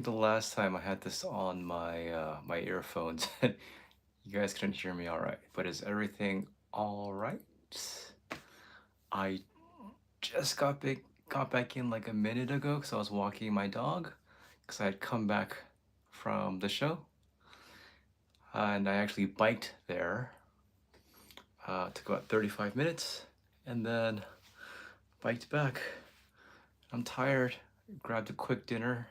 The last time I had this on my earphones, you guys couldn't hear me all right. But is everything all right? I just got back in like a minute ago because I was walking my dog because I had come back from the show, and I actually biked there. Took about 35 minutes, and then biked back. I'm tired. Grabbed a quick dinner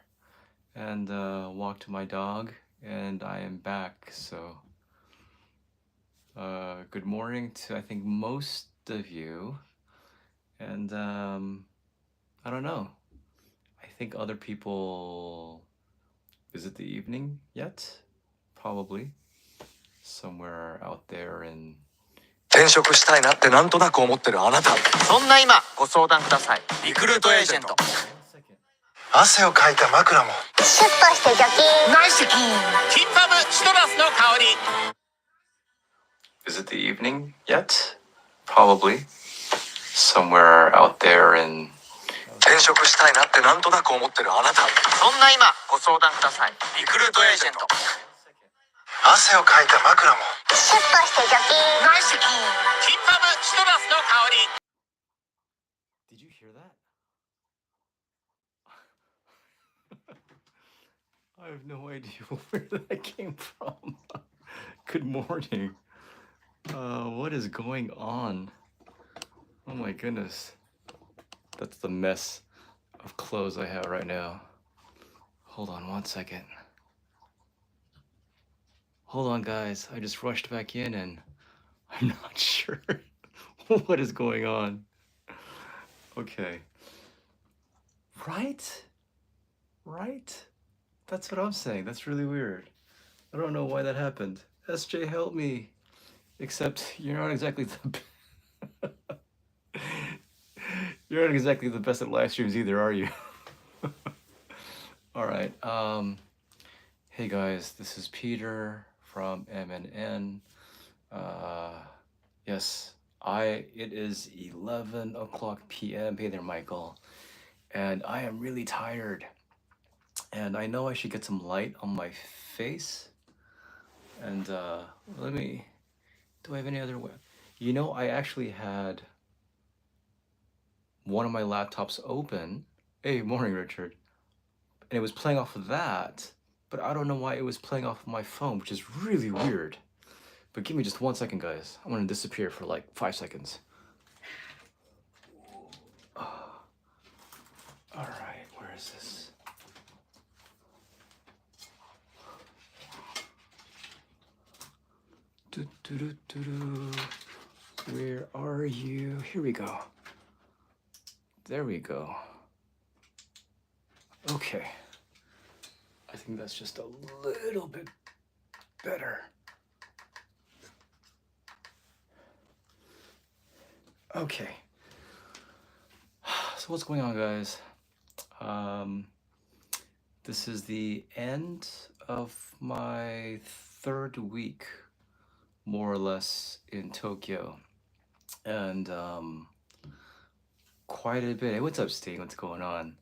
and walked my dog, and I am back. So, good morning to I think most of you, and I don't know. I think other people. Is it the evening yet? Probably somewhere out there in. 転職したいなってなんとなく思ってるあなた。そんな今、ご相談ください。リクルートエージェント。One second. 汗をかいた枕も。シュッとして除菌。内視菌。キンパムシトラスの香り。Is it the evening yet? Probably somewhere out there in. 転職したいなってなんとなく思ってるあなた。そんな今、ご相談ください。リクルートエージェント。汗をかいた枕も。シュッとして除菌。内視菌。キンパムシトラスの香り。Did you hear that? I have no idea where that came from. Good morning. What is going on? Oh my goodness. That's the mess of clothes I have right now. Hold on one second. Hold on, guys. I just rushed back in and I'm not sure what is going on. Okay. Right? Right? That's what I'm saying. That's really weird. I don't know why that happened. SJ, help me. Except you're not exactly the you're not exactly the best at live streams either, are you? All right. Hey guys, this is Peter from MNN. Yes, it is 11 o'clock p.m. Hey there, Michael. And I am really tired. And I know I should get some light on my face. And do I have any other way? You know, I actually had one of my laptops open. Hey, morning, Richard. And it was playing off of that, but I don't know why it was playing off of my phone, which is really weird. But give me just 1 second, guys. I'm gonna disappear for like 5 seconds. All right, where is this? Where are you? Here we go. There we go. Okay. I think that's just a little bit better. Okay. So what's going on, guys? This is the end of my third week, more or less, in Tokyo. And quite a bit. Hey, what's up, Steve? What's going on?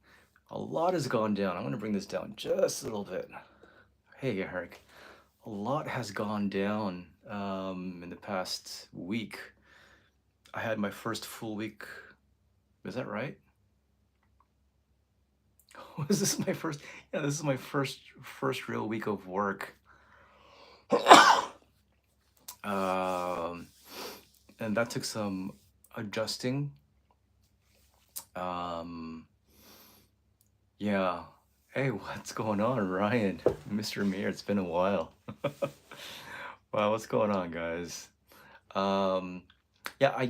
A lot has gone down. I'm going to bring this down just a little bit. Hey, Eric. A lot has gone down in the past week. I had my first full week. Is that right? Was this my first? Yeah, this is my first real week of work. And that took some adjusting. Yeah. Hey, what's going on, Ryan? Mr. Mir, it's been a while. Wow, what's going on, guys? Yeah,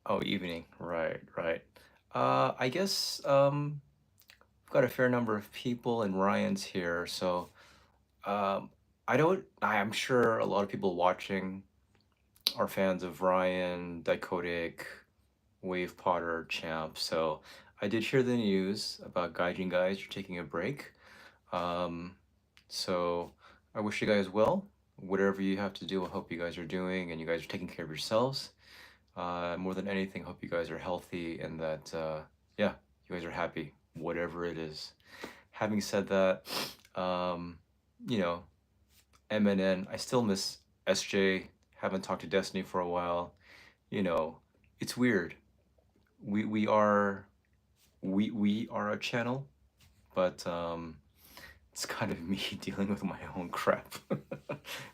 oh, evening. Right. I guess we've got a fair number of people and Ryan's here, so I'm sure a lot of people watching are fans of Ryan, Dichotic, Wave Potter, Champ. So I did hear the news about Gaijin guys. You're taking a break. So I wish you guys well. Whatever you have to do, I hope you guys are doing and you guys are taking care of yourselves. More than anything, hope you guys are healthy and that, yeah, you guys are happy, whatever it is. having said that, um, you know, MNN, I still miss SJ. Haven't talked to Destiny for a while. You know, it's weird. We are we are a channel, but it's kind of me dealing with my own crap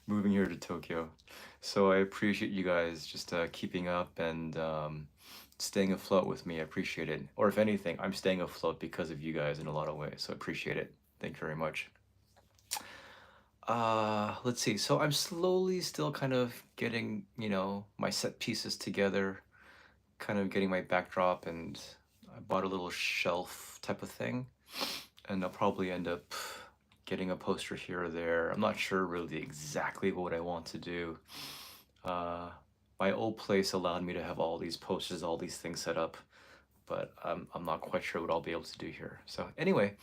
moving here to Tokyo. So I appreciate you guys just keeping up and staying afloat with me. I appreciate it. Or if anything, I'm staying afloat because of you guys in a lot of ways. So I appreciate it. Thank you very much. Let's see. So I'm slowly still kind of getting, my set pieces together, kind of getting my backdrop, and I bought a little shelf type of thing. And I'll probably end up getting a poster here or there. I'm not sure really exactly what I want to do. My old place allowed me to have all these posters, all these things set up, but I'm not quite sure what I'll be able to do here. So anyway,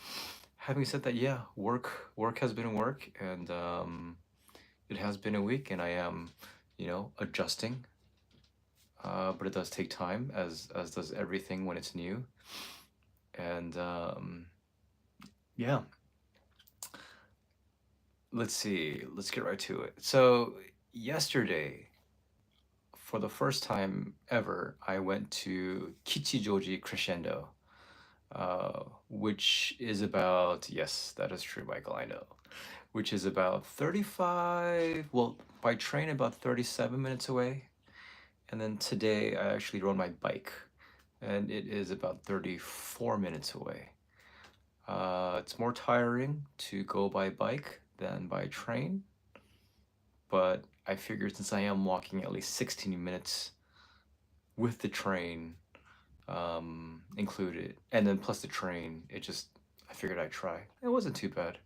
having said that, yeah, work has been work, and it has been a week, and I am, adjusting. But it does take time, as does everything when it's new. And yeah, let's see. Let's get right to it. So yesterday, for the first time ever, I went to Kichijoji Crescendo, which is about, yes, that is true, Michael, I know, which is about 35, well, by train, about 37 minutes away. And then today, I actually rode my bike, and it is about 34 minutes away. It's more tiring to go by bike than by train, but I figured since I am walking at least 16 minutes with the train included, and then plus the train, I figured I'd try. It wasn't too bad.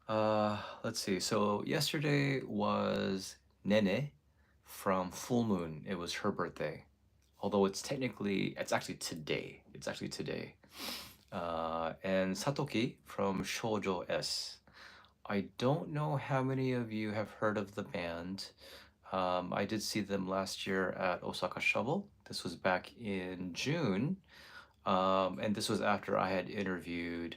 Let's see. So yesterday was Nene from FullMooN. It was her birthday. Although it's actually today. It's actually today. And Satoki from Shoujo S. I don't know how many of you have heard of the band. I did see them last year at Osaka Shovel. This was back in June. And this was after I had interviewed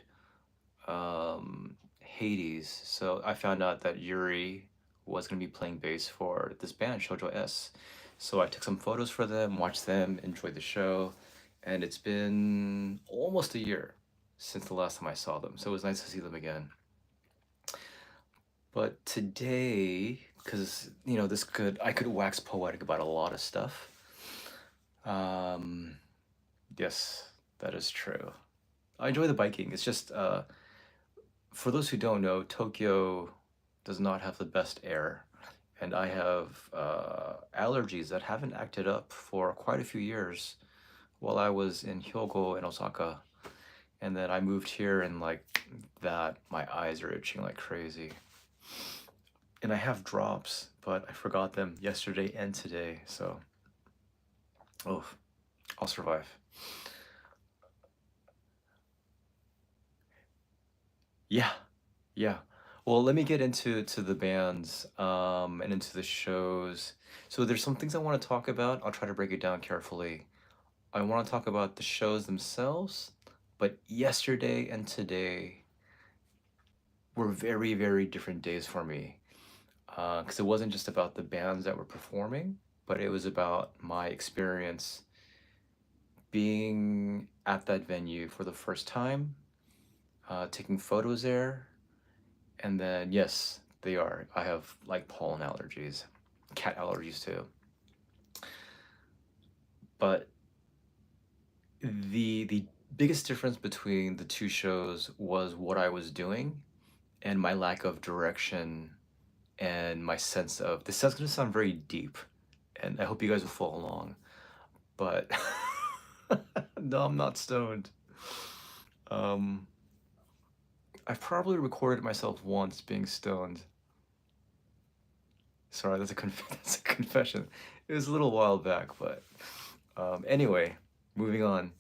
Hades. So I found out that Yuri was going to be playing bass for this band, Shoujo S. So I took some photos for them, watched them, enjoyed the show. And it's been almost a year since the last time I saw them. So it was nice to see them again. But today, because I could wax poetic about a lot of stuff. Yes, that is true. I enjoy the biking. It's just for those who don't know, Tokyo does not have the best air, and I have allergies that haven't acted up for quite a few years while I was in Hyogo and Osaka. And then I moved here, and like that, my eyes are itching like crazy. And I have drops, but I forgot them yesterday and today, so I'll survive. Yeah, yeah. Well, let me get into the bands and into the shows. So there's some things I want to talk about. I'll try to break it down carefully. I want to talk about the shows themselves, but yesterday and today were very, very different days for me. Because it wasn't just about the bands that were performing, but it was about my experience being at that venue for the first time, taking photos there, and then, yes, I have like pollen allergies, cat allergies too. But the biggest difference between the two shows was what I was doing and my lack of direction and my sense of, this is going to sound very deep, and I hope you guys will follow along, but no, I'm not stoned. I've probably recorded myself once being stoned. Sorry, that's that's a confession. It was a little while back, but anyway, moving on.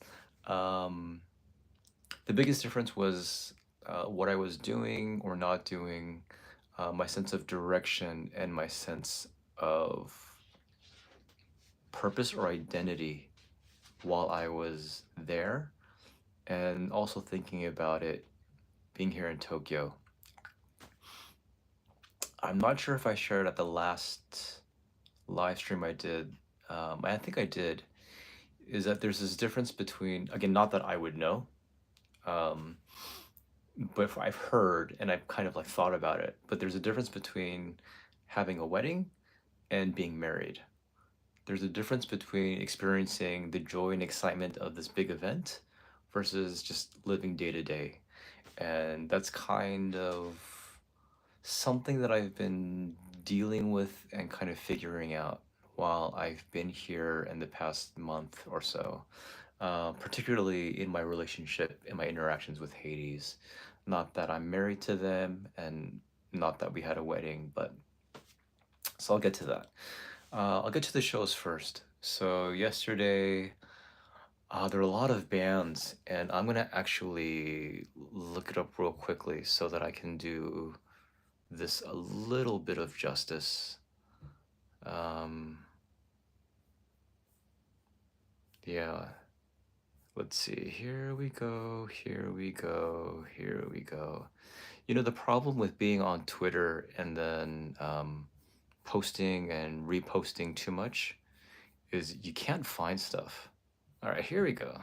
The biggest difference was what I was doing or not doing, my sense of direction, and my sense of purpose or identity while I was there. and also thinking about it being here in Tokyo. I'm not sure if I shared at the last live stream I did. I think I did. Is that there's this difference between, again, not that I would know, um, but if I've heard and I've kind of like thought about it, but there's a difference between having a wedding and being married. There's a difference between experiencing the joy and excitement of this big event versus just living day to day. And that's kind of something that I've been dealing with and kind of figuring out while I've been here in the past month or so, particularly in my relationship, in my interactions with Hades. Not that I'm married to them and not that we had a wedding, but so I'll get to that. I'll get to the shows first. So yesterday, there are a lot of bands, and I'm gonna actually look it up real quickly so that I can do this a little bit of justice. Um, yeah, let's see. Here we go. Here we go. Here we go. You know, the problem with being on Twitter and then posting and reposting too much is you can't find stuff. All right, here we go.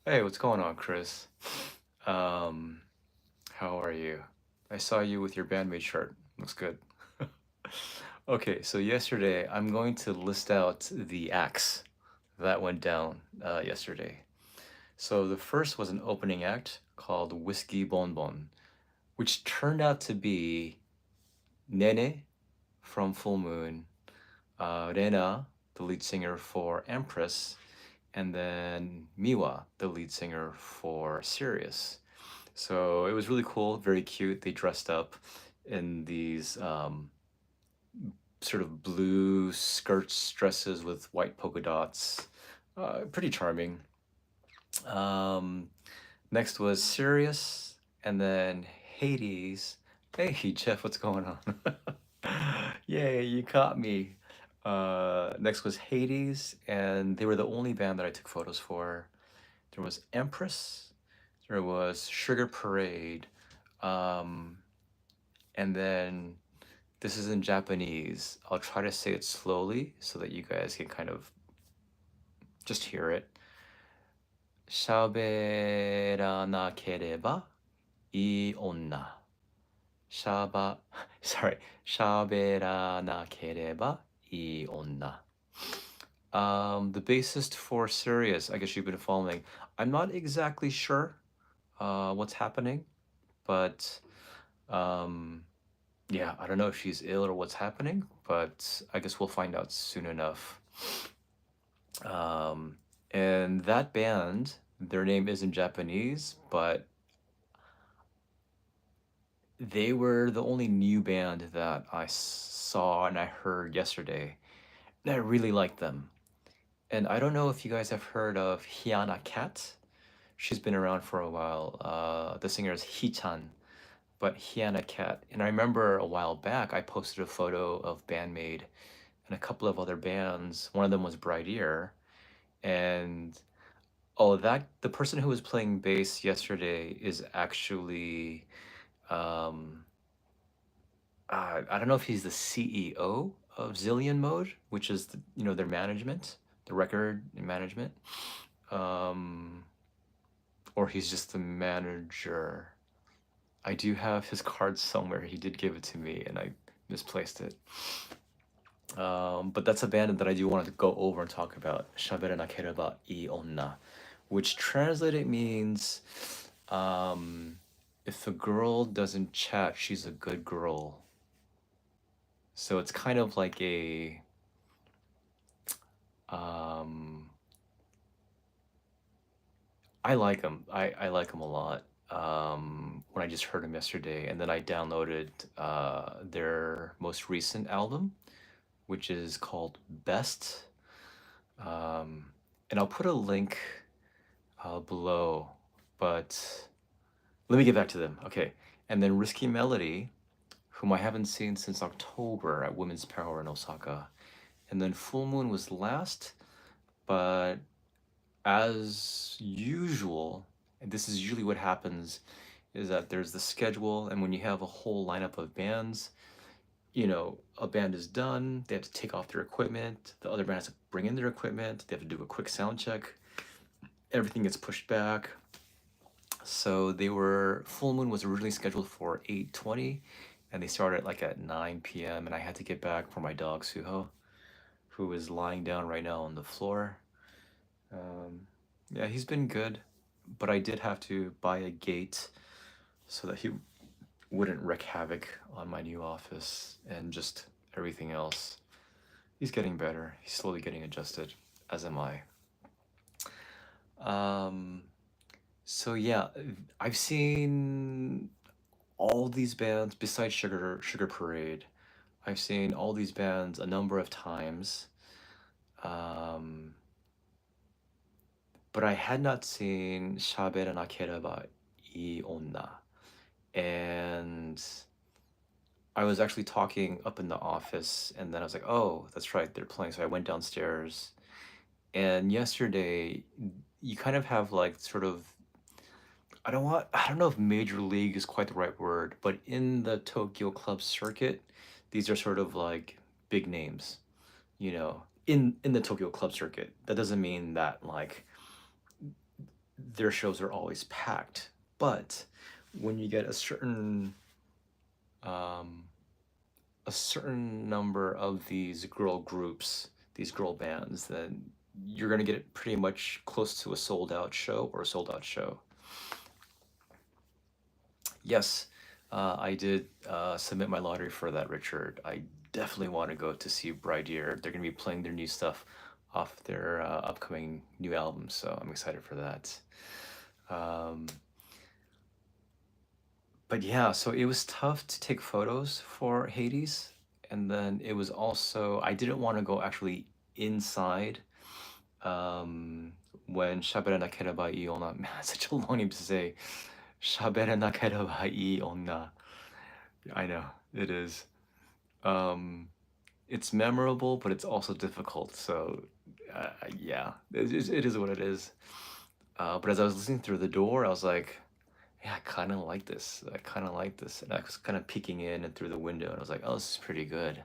Hey, what's going on, Chris? Um, how are you? I saw you with your bandmate shirt. Looks good. Okay, so yesterday I'm going to list out the acts that went down yesterday. So the first was an opening act called Whiskey Bonbon, which turned out to be Nene from FullMooN, Rena, the lead singer for Empress, and then Miwa, the lead singer for Sirius. So it was really cool, very cute. They dressed up in these sort of blue skirts, dresses with white polka dots. Pretty charming. Um, Next was Sirius, and then Hades. Hey, Jeff, what's going on? Yay, you caught me. Next was Hades, and they were the only band that I took photos for. There was Empress, there was Sugar Parade, um, and then this is in Japanese. I'll try to say it slowly so that you guys can kind of just hear it. 喋らなければいい女。sorry. 喋らなければいい女. The bassist for Sirius, I guess you've been following. I'm not exactly sure what's happening, but yeah, I don't know if she's ill or what's happening, but I guess we'll find out soon enough. And that band, their name is in Japanese, but they were the only new band that I saw and I heard yesterday. And I really liked them. And I don't know if you guys have heard of Hyana Cat. She's been around for a while. The singer is Hichan, but Hyana Cat. And I remember a while back, I posted a photo of Bandmade and a couple of other bands. One of them was Bright Ear. And oh, that the person who was playing bass yesterday is actually I don't know if he's the CEO of Zillion Mode, which is their management, the record management, um, or he's just the manager. I do have his card somewhere. He did give it to me, and I misplaced it. But that's a band that I do want to go over and talk about. Shabere nakereba ii onna, which translated means if a girl doesn't chat, she's a good girl. So it's kind of like a I like him. I like him a lot. When I just heard him yesterday, and then I downloaded their most recent album, which is called Best. And I'll put a link below, but let me get back to them. Okay. And then Risky Melody, whom I haven't seen since October at Women's Power in Osaka. And then FullMooN was last, but as usual, and this is usually what happens, is that there's the schedule, and when you have a whole lineup of bands, a band is done, they have to take off their equipment, the other band has to bring in their equipment, they have to do a quick sound check, everything gets pushed back. So FullMooN was originally scheduled for 8:20, and they started like at 9 p.m. and I had to get back for my dog Suho, who is lying down right now on the floor. Um, yeah, he's been good, but I did have to buy a gate so that he wouldn't wreak havoc on my new office and just everything else. He's getting better. He's slowly getting adjusted, as am I. So yeah, I've seen all these bands besides Sugar Parade. I've seen all these bands a number of times. But I had not seen Shabera Nakereba I Onna. And I was actually talking up in the office, and then I was like, oh, that's right, they're playing. So I went downstairs. And yesterday, you kind of have like sort of, I don't know if major league is quite the right word, but in the Tokyo club circuit, these are sort of like big names, in the Tokyo club circuit. That doesn't mean that like their shows are always packed, but when you get a certain number of these girl groups, these girl bands, then you're going to get it pretty much close to a sold out show or a sold out show. Yes, I did submit my lottery for that, Richard. I definitely want to go to see Bday. They're going to be playing their new stuff off their upcoming new album, so I'm excited for that. But yeah, so it was tough to take photos for Hades. And then it was also, I didn't want to go actually inside when Shabera Nakereba I Onna, man, it's such a long name to say. Shabera Nakereba I Onna. I know, it is. It's memorable, but it's also difficult. So yeah, it is what it is. But as I was listening through the door, I was like, yeah, I kind of like this. I kind of like this. And I was kind of peeking in and through the window, and I was like, oh, this is pretty good.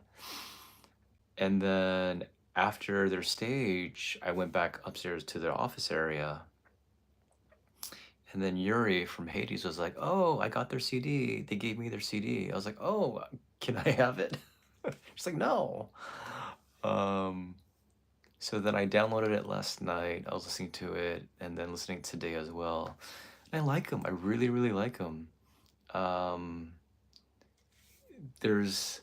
And then after their stage, I went back upstairs to their office area. And then Yuri from Hades was like, oh, I got their CD. They gave me their CD. I was like, oh, can I have it? She's like, no. So then I downloaded it last night. I was listening to it and then listening today as well. And I like them. I really, really like them. There's,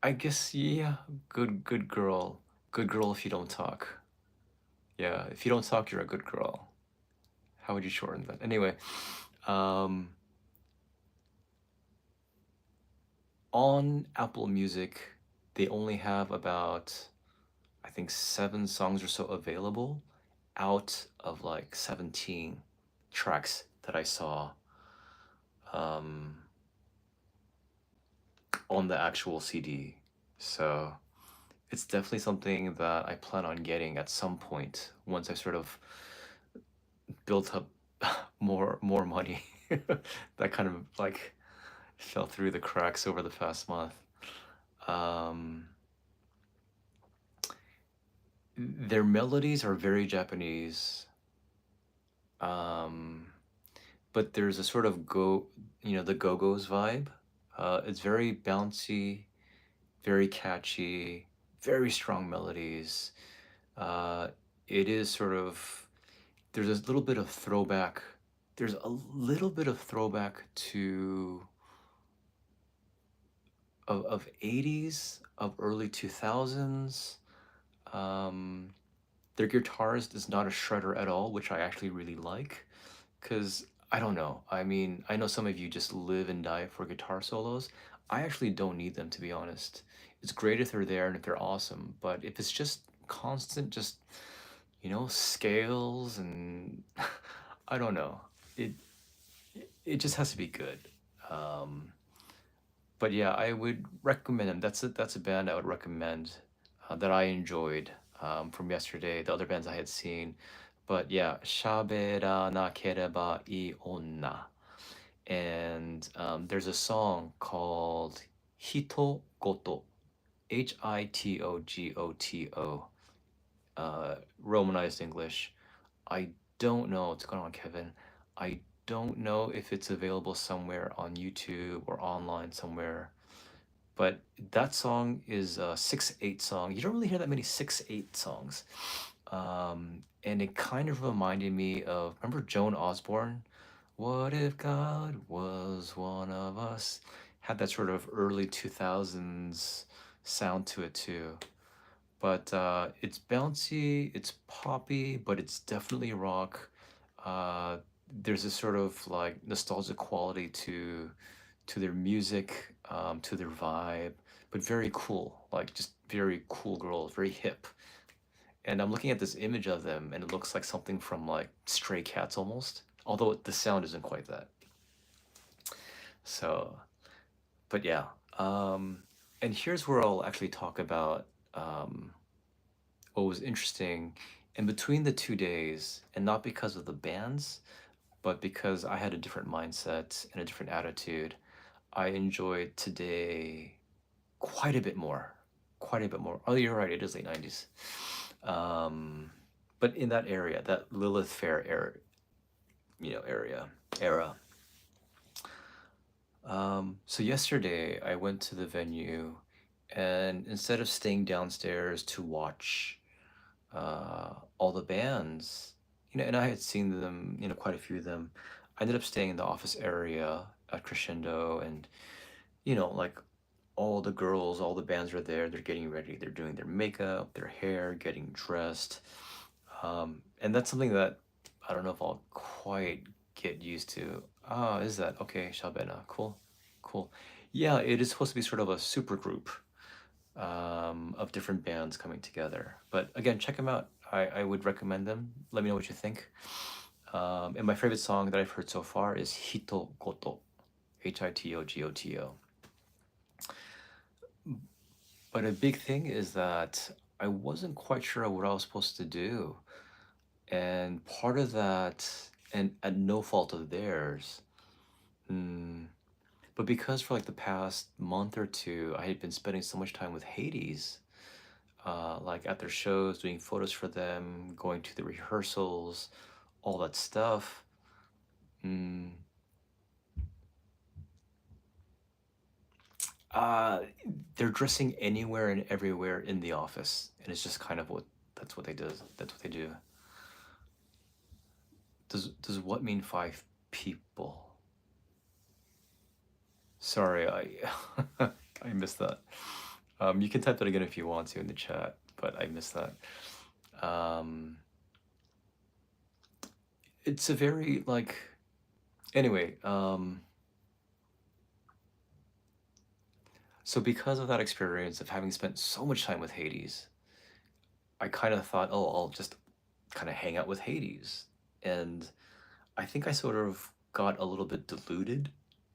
I guess, yeah, good girl. Good girl if you don't talk. Yeah, if you don't talk, you're a good girl. How would you shorten that? Anyway, on Apple Music, they only have about, I think, 7 songs or so available out of like 17 tracks that I saw on the actual CD. So it's definitely something that I plan on getting at some point once I sort of built up more money. That kind of like fell through the cracks over the past month. Their melodies are very Japanese, but there's a sort of the Go-Go's vibe. It's very bouncy, very catchy, very strong melodies. It is sort of, there's a little bit of throwback. There's a little bit of throwback to of 80s, of early 2000s. Their guitarist is not a shredder at all, which I actually really like, because I don't know. I mean, I know some of you just live and die for guitar solos. I actually don't need them, to be honest. It's great if they're there and if they're awesome, but if it's just constant, just, scales and I don't know. It just has to be good. But yeah, I would recommend them. That's a band I would recommend that I enjoyed. from yesterday, the other bands I had seen. But yeah, Shabera nakereba I onna. And there's a song called Hito Goto, Hitogoto, Romanized English. I don't know what's going on, Kevin. I don't know if it's available somewhere on YouTube or online somewhere. But that song is a 6/8 song. You don't really hear that many 6/8 songs. And it kind of reminded me of, remember Joan Osborne? What if God was one of us? Had that sort of early 2000s sound to it too. But it's bouncy, it's poppy, but it's definitely rock. Uh, there's a sort of like nostalgic quality to their music, to their vibe, but very cool, like just very cool girls, very hip. And I'm looking at this image of them, and it looks like something from like Stray Cats almost, although the sound isn't quite that. So, but yeah. And here's where I'll actually talk about what was interesting in between the 2 days, and not because of the bands, but because I had a different mindset and a different attitude. I enjoyed today quite a bit more. Quite a bit more. Oh, you're right. It is late 90s. But in that area, that Lilith Fair era, era. So yesterday I went to the venue, and instead of staying downstairs to watch all the bands, and I had seen them, quite a few of them. I ended up staying in the office area at Crescendo, and like all the girls, all the bands are there. They're getting ready. They're doing their makeup, their hair, getting dressed. And that's something that I don't know if I'll quite get used to. Ah, is that okay? Shabena, cool, cool. Yeah, it is supposed to be sort of a super group of different bands coming together. But again, check them out. I would recommend them. Let me know what you think. And my favorite song that I've heard so far is Hito Goto, Hitogoto. But a big thing is that I wasn't quite sure what I was supposed to do. And part of that, and at no fault of theirs, mm, but because for like the past month or two, I had been spending so much time with Hades, like at their shows, doing photos for them, going to the rehearsals, all that stuff. Mm, uh, they're dressing anywhere and everywhere in the office, and it's just kind of that's what they do. That's what they do. Does what mean 5 people? Sorry, I missed that. You can type that again if you want to in the chat, but I missed that. Um, it's a very like anyway. So because of that experience of having spent so much time with Hades, I kind of thought, oh, I'll just kind of hang out with Hades, and I think I sort of got a little bit deluded,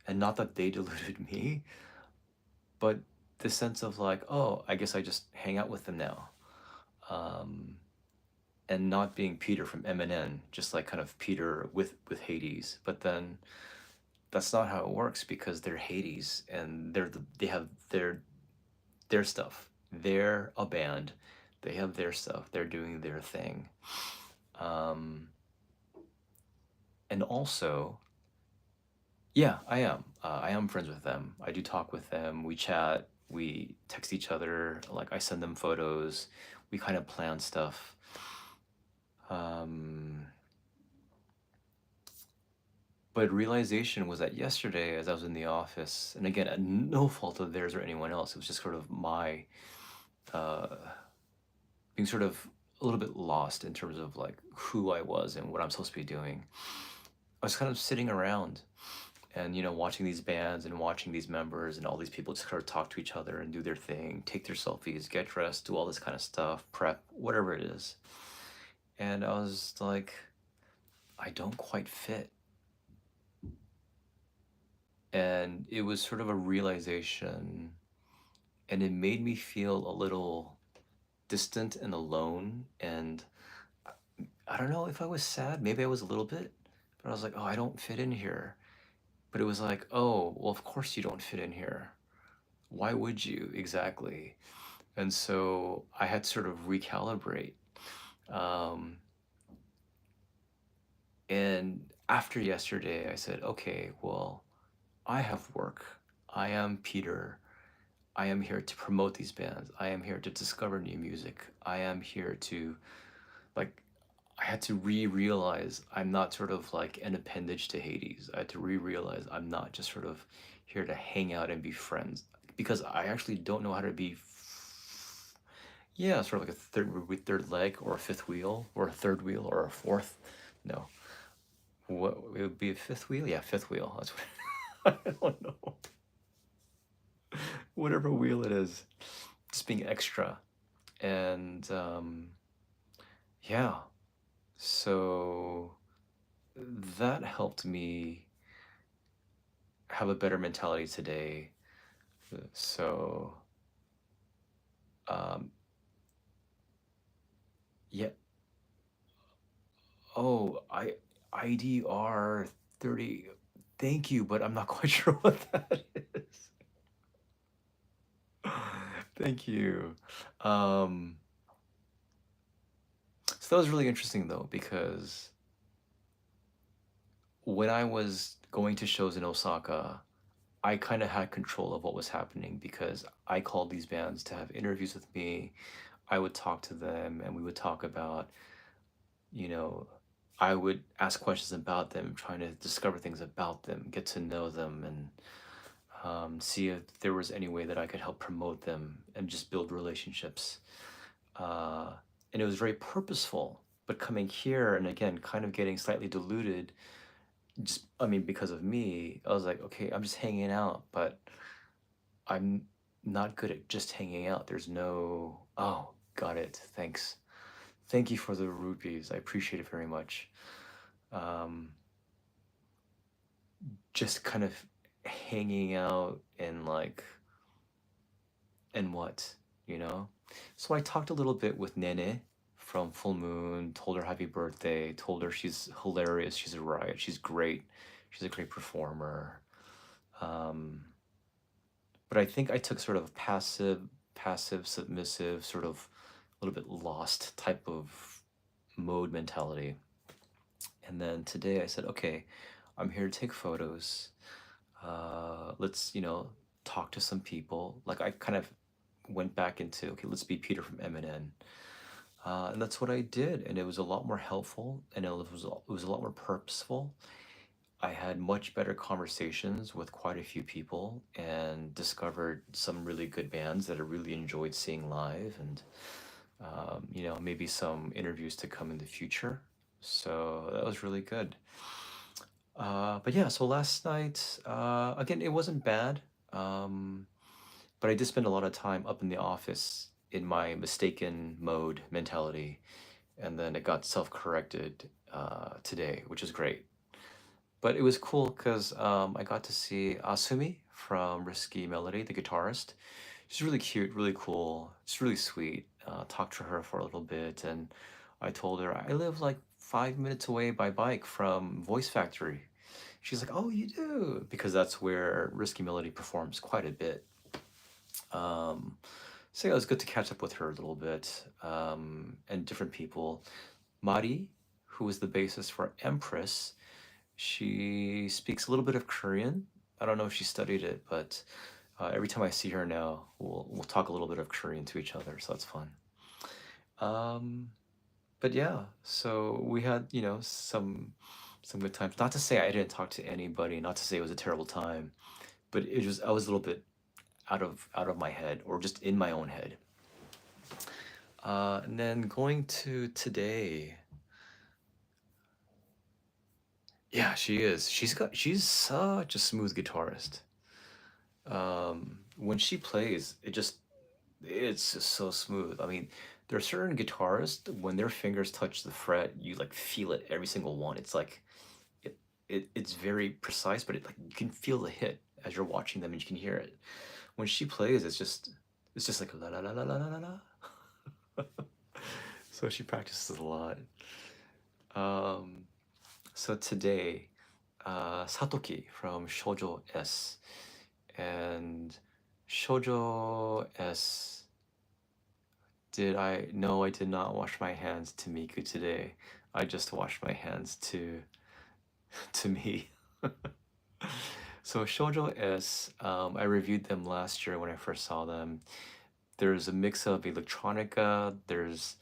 and not that they deluded me, but the sense of like, oh, I guess I just hang out with them now. Um, and not being Peter from MNN, just like kind of Peter with Hades. But then that's not how it works because they're Hades and they have their stuff. They're a band. They have their stuff. They're doing their thing. Um, and also, yeah, I am. I am friends with them. I do talk with them. We chat. We text each other. Like I send them photos. We kind of plan stuff. Um, but realization was that yesterday, as I was in the office, and again, at no fault of theirs or anyone else, it was just sort of my uh, being sort of a little bit lost in terms of like who I was and what I'm supposed to be doing. I was kind of sitting around and watching these bands and watching these members and all these people just sort of talk to each other and do their thing, take their selfies, get dressed, do all this kind of stuff, prep, whatever it is. And I was like, I don't quite fit. And it was sort of a realization, and it made me feel a little distant and alone, and I don't know if I was sad. Maybe I was a little bit, but I was like, oh, I don't fit in here. But it was like, oh, well, of course you don't fit in here. Why would you exactly? And so I had to sort of recalibrate. Um, and after yesterday, I said, okay, well, I have work. I am Peter. I am here to promote these bands. I am here to discover new music. I am here to, like, I had to realize I'm not sort of like an appendage to Hades. I had to realize I'm not just sort of here to hang out and be friends, because I actually don't know how to be, yeah, sort of like a third leg or a fifth wheel or a third wheel or a fourth. No, what it would be a fifth wheel? Yeah, fifth wheel. That's what I don't know. Whatever wheel it is, just being extra. And yeah, so that helped me have a better mentality today. So um, yeah. Oh, IDR 30. Thank you, but I'm not quite sure what that is. Thank you. Um, so that was really interesting though, because when I was going to shows in Osaka, I kind of had control of what was happening because I called these bands to have interviews with me. I would talk to them and we would talk about, you know, I would ask questions about them, trying to discover things about them, get to know them, and see if there was any way that I could help promote them and just build relationships. Uh, and it was very purposeful. But coming here and again, kind of getting slightly diluted, just, I mean, because of me, I was like, okay, I'm just hanging out, but I'm not good at just hanging out. There's no, oh, got it. Thanks. Thank you for the rupees. I appreciate it very much. Um, just kind of hanging out and like, and what, you know? So I talked a little bit with Nene from FullMooN, told her happy birthday, told her she's hilarious, she's a riot, she's great, she's a great performer. Um, but I think I took sort of passive, submissive, sort of a little bit lost type of mode mentality. And then today I said, okay, I'm here to take photos. Let's, talk to some people. Like I kind of went back into, okay, let's be Peter from Eminem. And that's what I did. And it was a lot more helpful and it was a lot more purposeful. I had much better conversations with quite a few people and discovered some really good bands that I really enjoyed seeing live, and maybe some interviews to come in the future. So that was really good. But yeah, so last night, again, it wasn't bad, um, but I did spend a lot of time up in the office in my mistaken mode mentality, and then it got self-corrected today, which is great. But it was cool because I got to see Asumi from Risky Melody, the guitarist. She's really cute, really cool. She's really sweet. Talked to her for a little bit, and I told her I live like 5 minutes away by bike from Voice Factory. She's like, "Oh, you do?" Because that's where Risky Melody performs quite a bit. Um, so yeah, it was good to catch up with her a little bit, and different people. Mari, who was the bassist for Empress, she speaks a little bit of Korean. I don't know if she studied it, but every time I see her now, we'll talk a little bit of Korean to each other, so that's fun. Um, but yeah, so we had some good times. Not to say I didn't talk to anybody, not to say it was a terrible time, but I was a little bit out of my head or just in my own head. And then going to today, yeah, she is. She's such a smooth guitarist. When she plays, it's just so smooth. I mean, there are certain guitarists when their fingers touch the fret, you like feel it every single one. It's like it's very precise, but it like you can feel the hit as you're watching them and you can hear it. When she plays, it's just like la la la la la la la la. So she practices a lot. Um, so today, Satoki from Shoujo S. And Shoujo S. Did I? No, I did not wash my hands to Miku today. I just washed my hands to to me. So Shoujo S, I reviewed them last year when I first saw them. There's a mix of electronica. There's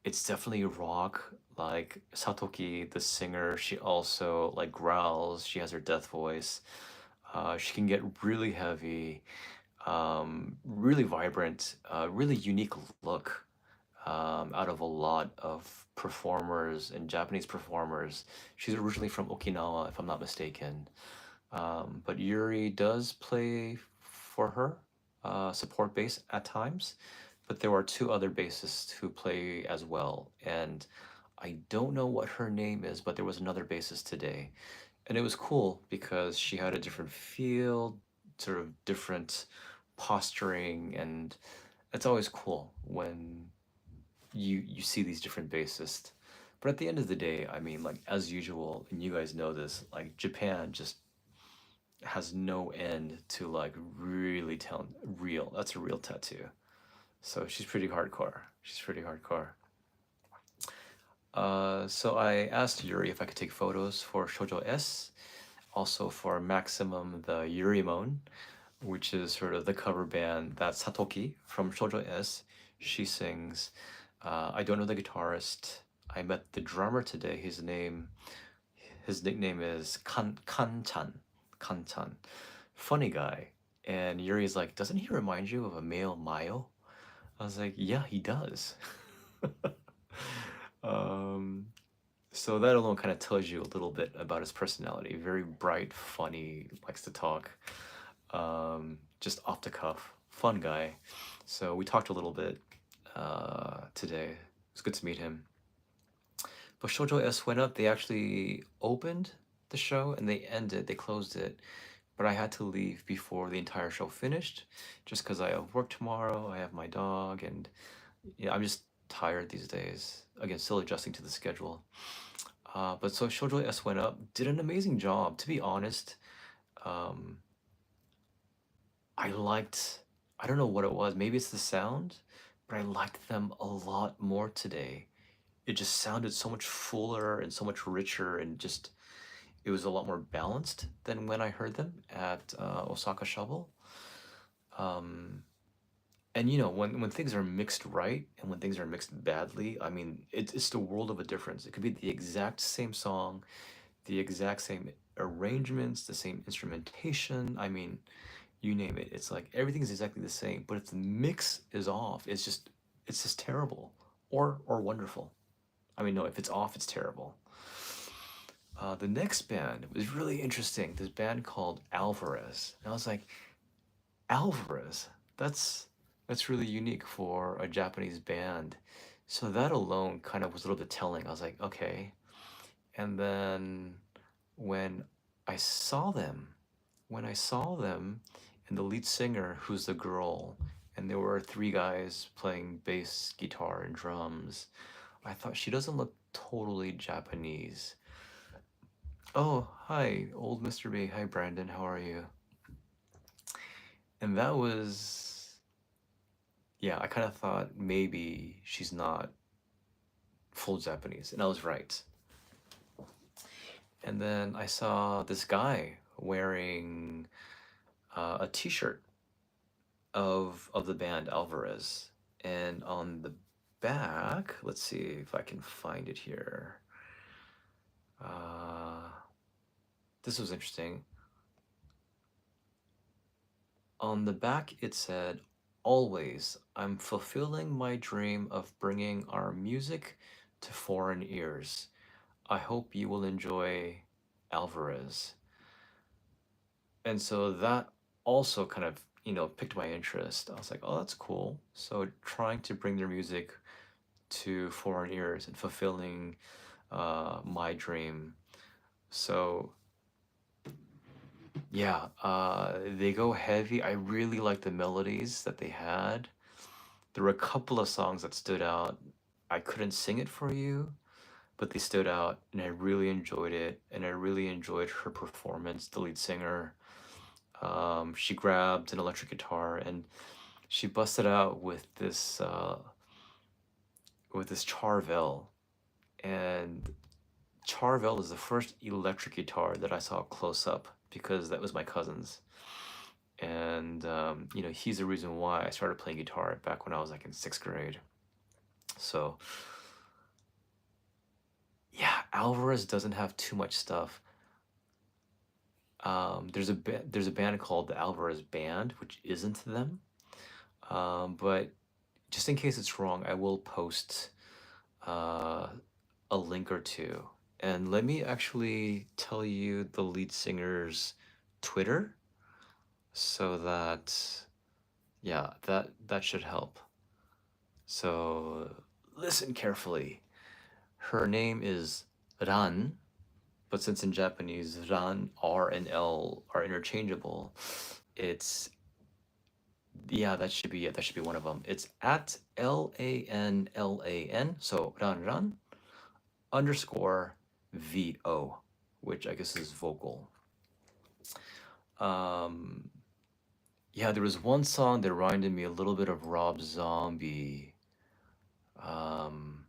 it's definitely rock. Like Satoki, the singer, she also like growls. She has her death voice. She can get really heavy, really vibrant, really unique look out of a lot of performers and Japanese performers. She's originally from Okinawa, if I'm not mistaken. But Yuri does play for her support bass at times, but there are two other bassists who play as well. And I don't know what her name is, but there was another bassist today. And it was cool because she had a different feel, sort of different posturing, and it's always cool when you see these different bassists. But at the end of the day, I mean, like as usual, and you guys know this, like Japan just has no end to like really talent real. That's a real tattoo. So she's pretty hardcore. She's pretty hardcore. So I asked Yuri if I could take photos for Shoujo S, also for Maximum the Yurimon, which is sort of the cover band that Satoki from Shoujo S. She sings. I don't know the guitarist. I met the drummer today. His nickname is Kan-chan. Kan-chan. Funny guy. And Yuri's like, doesn't he remind you of a male Mayo? I was like, yeah, he does. um, so that alone kind of tells you a little bit about his personality. Very bright, funny, likes to talk. Just off the cuff, fun guy. So we talked a little bit today. It was good to meet him. But Shoujo S went up. They actually opened the show and they ended. They closed it. But I had to leave before the entire show finished, just because I have work tomorrow. I have my dog, and yeah, I'm just tired these days. Again, still adjusting to the schedule. But so Shoujo S went up, did an amazing job. To be honest, um, I liked. I don't know what it was. Maybe it's the sound, but I liked them a lot more today. It just sounded so much fuller and so much richer, and just it was a lot more balanced than when I heard them at Osaka Shovel. Um, and you know, when things are mixed right and when things are mixed badly, I mean, it's the world of a difference. It could be the exact same song, the exact same arrangements, the same instrumentation. I mean, you name it. It's like everything's exactly the same, but if the mix is off, it's just terrible or wonderful. I mean, no, if it's off, it's terrible. The next band was really interesting. This band called Alvarez, and I was like, Alvarez, that's really unique for a Japanese band. So that alone kind of was a little bit telling. I was like, okay. And then when I saw them, when I saw them, and the lead singer, who's the girl, and there were three guys playing bass, guitar, and drums, I thought she doesn't look totally Japanese. Oh, hi, old Mr. B. Hi, Brandon. How are you? And that was, yeah, I kind of thought maybe she's not full Japanese, and I was right. And then I saw this guy wearing a T-shirt of the band Alvarez, and on the back, let's see if I can find it here. Uh, this was interesting. On the back, it said, always, I'm fulfilling my dream of bringing our music to foreign ears. I hope you will enjoy Alvarez. And so that also kind of, you know, piqued my interest. I was like, oh, that's cool. So trying to bring their music to foreign ears and fulfilling my dream. So yeah, they go heavy. I really like the melodies that they had. there were a couple of songs that stood out. I couldn't sing it for you, but they stood out, and I really enjoyed it, and I really enjoyed her performance, the lead singer. She grabbed an electric guitar and she busted out with this Charvel, and Charvel is the first electric guitar that I saw close up because that was my cousin's, and you know, he's the reason why I started playing guitar back when I was like in 6th grade. So yeah, Alvarez doesn't have too much stuff. There's a band called the Alvarez Band, which isn't them. But just in case it's wrong, I will post uh, a link or two. And let me actually tell you the lead singer's Twitter, so that yeah, that should help. So listen carefully. Her name is Ran, but since in Japanese Ran, R and L are interchangeable, it's yeah, that should be it. That should be one of them. It's at LANLAN. So Ran underscore VO, which I guess is vocal. Um, yeah, there was one song that reminded me a little bit of Rob Zombie. Um,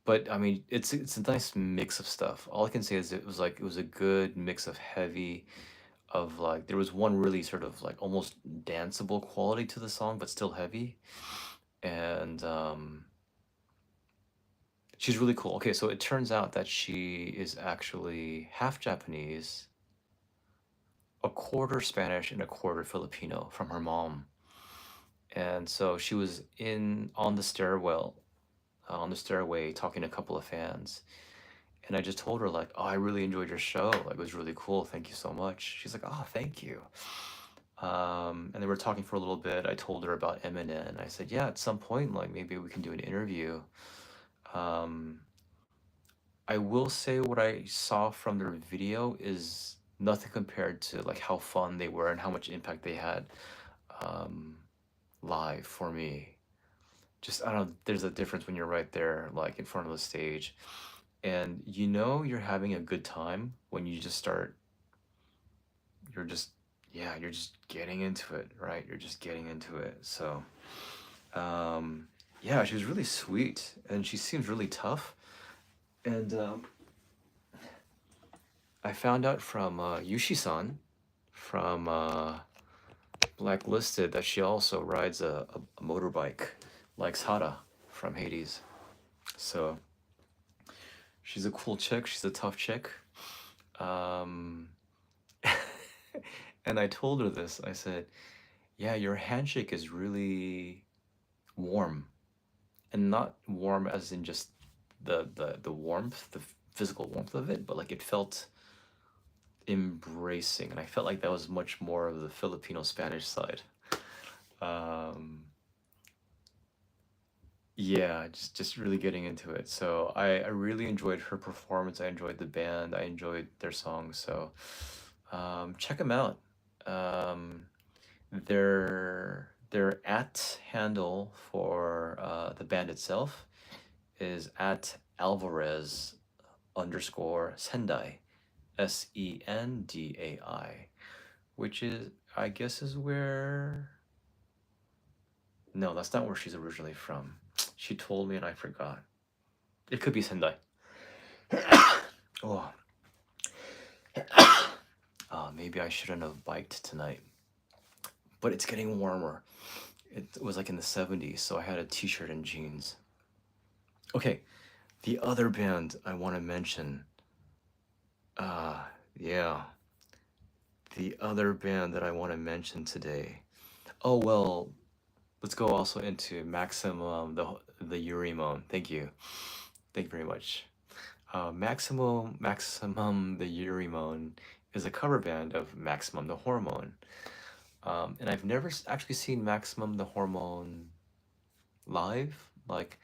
but I mean, it's a nice mix of stuff. All I can say is it was a good mix of heavy, of like there was one really sort of like almost danceable quality to the song, but still heavy, and she's really cool. Okay, so it turns out that she is actually half Japanese, a quarter Spanish, and a quarter Filipino from her mom. And so she was in on the stairway talking to a couple of fans. And I just told her like, "Oh, I really enjoyed your show. Like, it was really cool. Thank you so much." She's like, "Oh, thank you." And then we're talking for a little bit. I told her about Eminem, and I said, "Yeah, at some point, like maybe we can do an interview." Um, I will say what I saw from their video is nothing compared to like how fun they were and how much impact they had um, live for me. Just I don't know, there's a difference when you're right there, like in front of the stage, and you know you're having a good time when you just start. You're just yeah, you're just getting into it, right? You're just getting into it. So yeah, she was really sweet, and she seems really tough, and I found out from Yushi-san from Blacklisted that she also rides a motorbike, like Sara from Hades. So she's a cool chick. She's a tough chick. Um, and I told her this. I said, "Yeah, your handshake is really warm, and not warm as in just the warmth, the physical warmth of it, but like it felt embracing, and I felt like that was much more of the Filipino Spanish side. Um, yeah, just really getting into it. So I really enjoyed her performance. I enjoyed the band. I enjoyed their songs. So check them out. Um, their at handle for the band itself is at Alvarez underscore Sendai, Sendai, which is I guess is where no, that's not where she's originally from. She told me and I forgot. It could be Sendai. Oh, maybe I shouldn't have biked tonight. But it's getting warmer. It was like in the 70s, so I had a t-shirt and jeans. Okay, the other band I want to mention. Yeah. The other band that I want to mention today. Oh, well, let's go also into Maximum, the Yurimon. Thank you. Thank you very much. Maximum, the Yurimon is a cover band of Maximum the Hormone. And I've never actually seen Maximum the Hormone live. Like,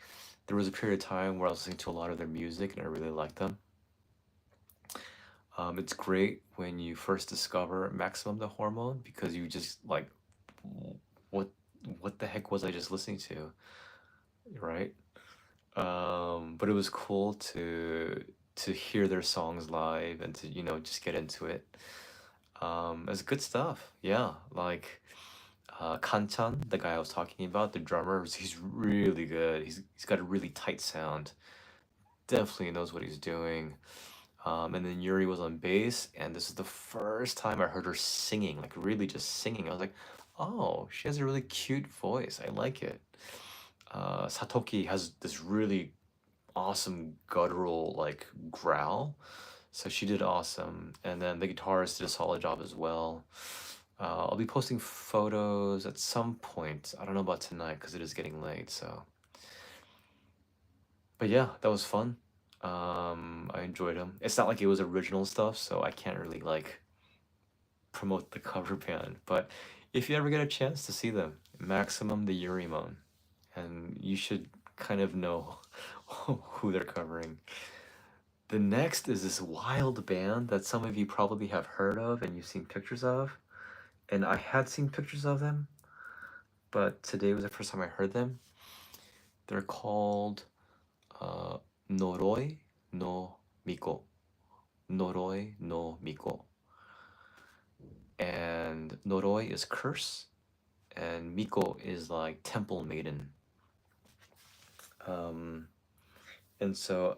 there was a period of time where I was listening to a lot of their music and I really liked them. It's great when you first discover Maximum the Hormone because you just like, what what the heck was I just listening to, right? But it was cool to hear their songs live and to just get into it. It's good stuff. Yeah, like Kanchan, the guy I was talking about, the drummer, he's really good. He's got a really tight sound. Definitely knows what he's doing. And then Yuri was on bass, and this is the first time I heard her singing, like really just singing. I was like, oh, she has a really cute voice. I like it. Satoki has this really awesome guttural like growl, so she did awesome. And then the guitarist did a solid job as well. I'll be posting photos at some point. I don't know about tonight because it is getting late. So, but yeah, that was fun. I enjoyed them. It's not like it was original stuff, so I can't really like promote the cover band. But if you ever get a chance to see them, Maximum the Yurimon, and you should kind of know who they're covering. The next is this wild band that some of you probably have heard of and you've seen pictures of. And I had seen pictures of them, but today was the first time I heard them. They're called uh, Noroi no Miko. Noroi no Miko. And Noroi is curse, and Miko is like temple maiden. Um, and so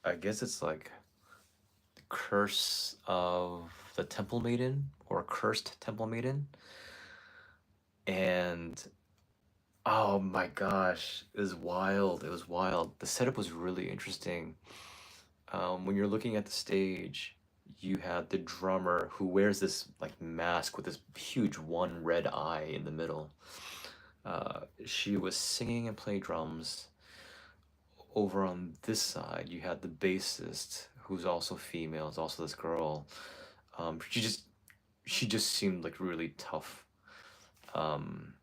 I guess it's like curse of the temple maiden or cursed temple maiden. And oh my gosh, it was wild. It was wild. The setup was really interesting. When you're looking at the stage, you had the drummer who wears this like mask with this huge one red eye in the middle. She was singing and playing drums. Over on this side, you had the bassist who's also female. It's also this girl. She just seemed like really tough. Um,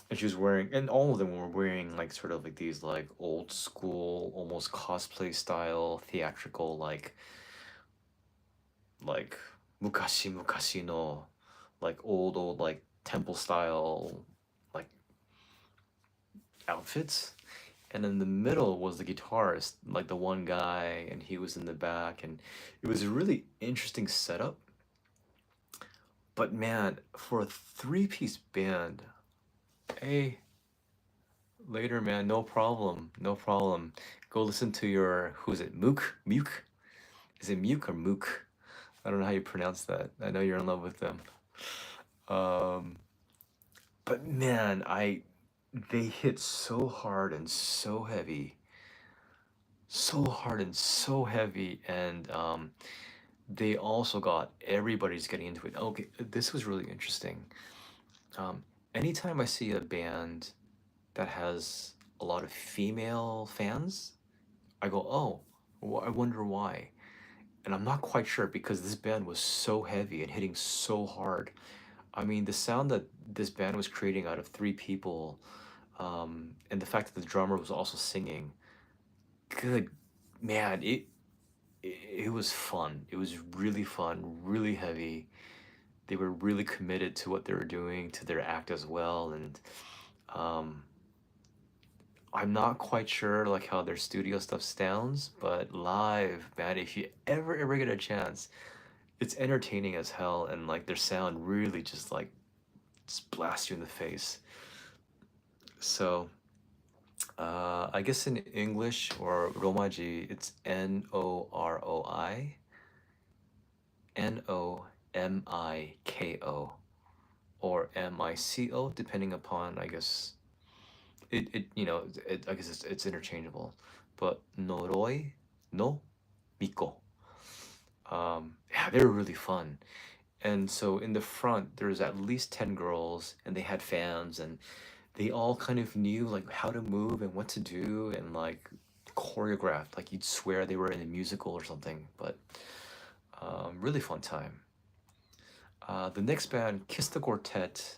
and she was wearing, and all of them were wearing like sort of like these like old school, almost cosplay style, theatrical like mukashi mukashi no, like old like temple style like outfits. And in the middle was the guitarist, like the one guy, and he was in the back, and it was a really interesting setup. But man, for a three-piece band, hey, later, man, no problem, no problem. Go listen to your, who is it, Mook? Muke? Is it Muke or Mook? I don't know how you pronounce that. I know you're in love with them. Um, but man, they hit so hard and so heavy, so hard and so heavy, and they also got everybody's getting into it. Okay, this was really interesting. Um, Anytime I see a band that has a lot of female fans, I go, oh, I wonder why. And I'm not quite sure because this band was so heavy and hitting so hard. I mean, the sound that this band was creating out of three people, and the fact that the drummer was also singing, good man, it was fun. It was really fun, really heavy. They were really committed to what they were doing, to their act as well, and um, I'm not quite sure like how their studio stuff sounds, but live, man, if you ever get a chance, it's entertaining as hell, and like their sound really just blasts you in the face. So I guess in English or Romaji, it's Nomiko or Mico, depending upon I guess I guess it's interchangeable. But Noroi no Miko. Yeah, they were really fun. And so in the front, there was at least 10 girls, and they had fans, and they all kind of knew like how to move and what to do, and like choreographed. Like you'd swear they were in a musical or something. But really fun time. The next band, Kiss the Quartet.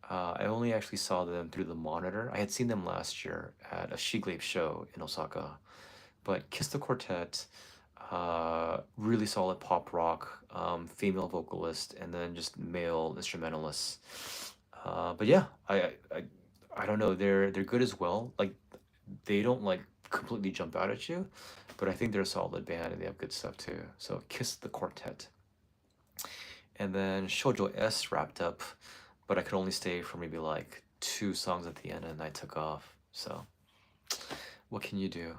I only actually saw them through the monitor. I had seen them last year at a Shiglape show in Osaka. But Kiss the Quartet, really solid pop rock, female vocalist, and then just male instrumentalists. But yeah, I don't know. They're good as well. Like they don't like completely jump out at you, but I think they're a solid band and they have good stuff too. So Kiss the Quartet. And then Shoujo S wrapped up, but I could only stay for maybe like two songs at the end and I took off. So what can you do?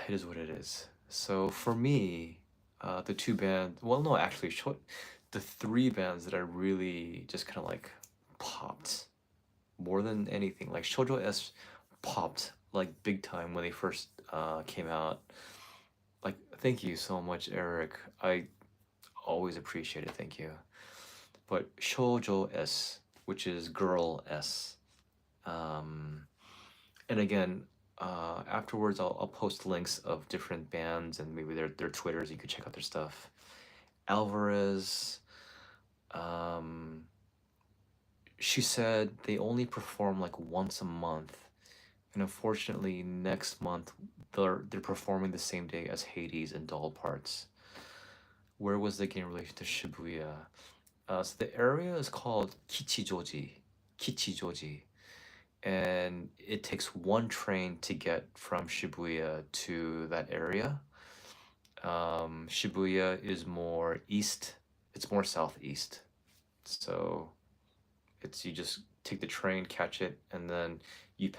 It is what it is. So for me, the two bands, well, no, actually, the three bands that I really just kind of like popped more than anything, like Shoujo S popped like big time when they first came out. Like, thank you so much, Eric. I always appreciate it. Thank you. But Shoujo S, which is girl S, um, and again, afterwards I'll post links of different bands and maybe their Twitters. You could check out their stuff. Alvarez, um, she said they only perform like once a month, and unfortunately next month they're performing the same day as Hades and Doll Parts. Where was they in relation to Shibuya? So the area is called Kichijoji. Kichijoji. And it takes one train to get from Shibuya to that area. Shibuya is more east, it's more southeast. So it's you just take the train, catch it, and then you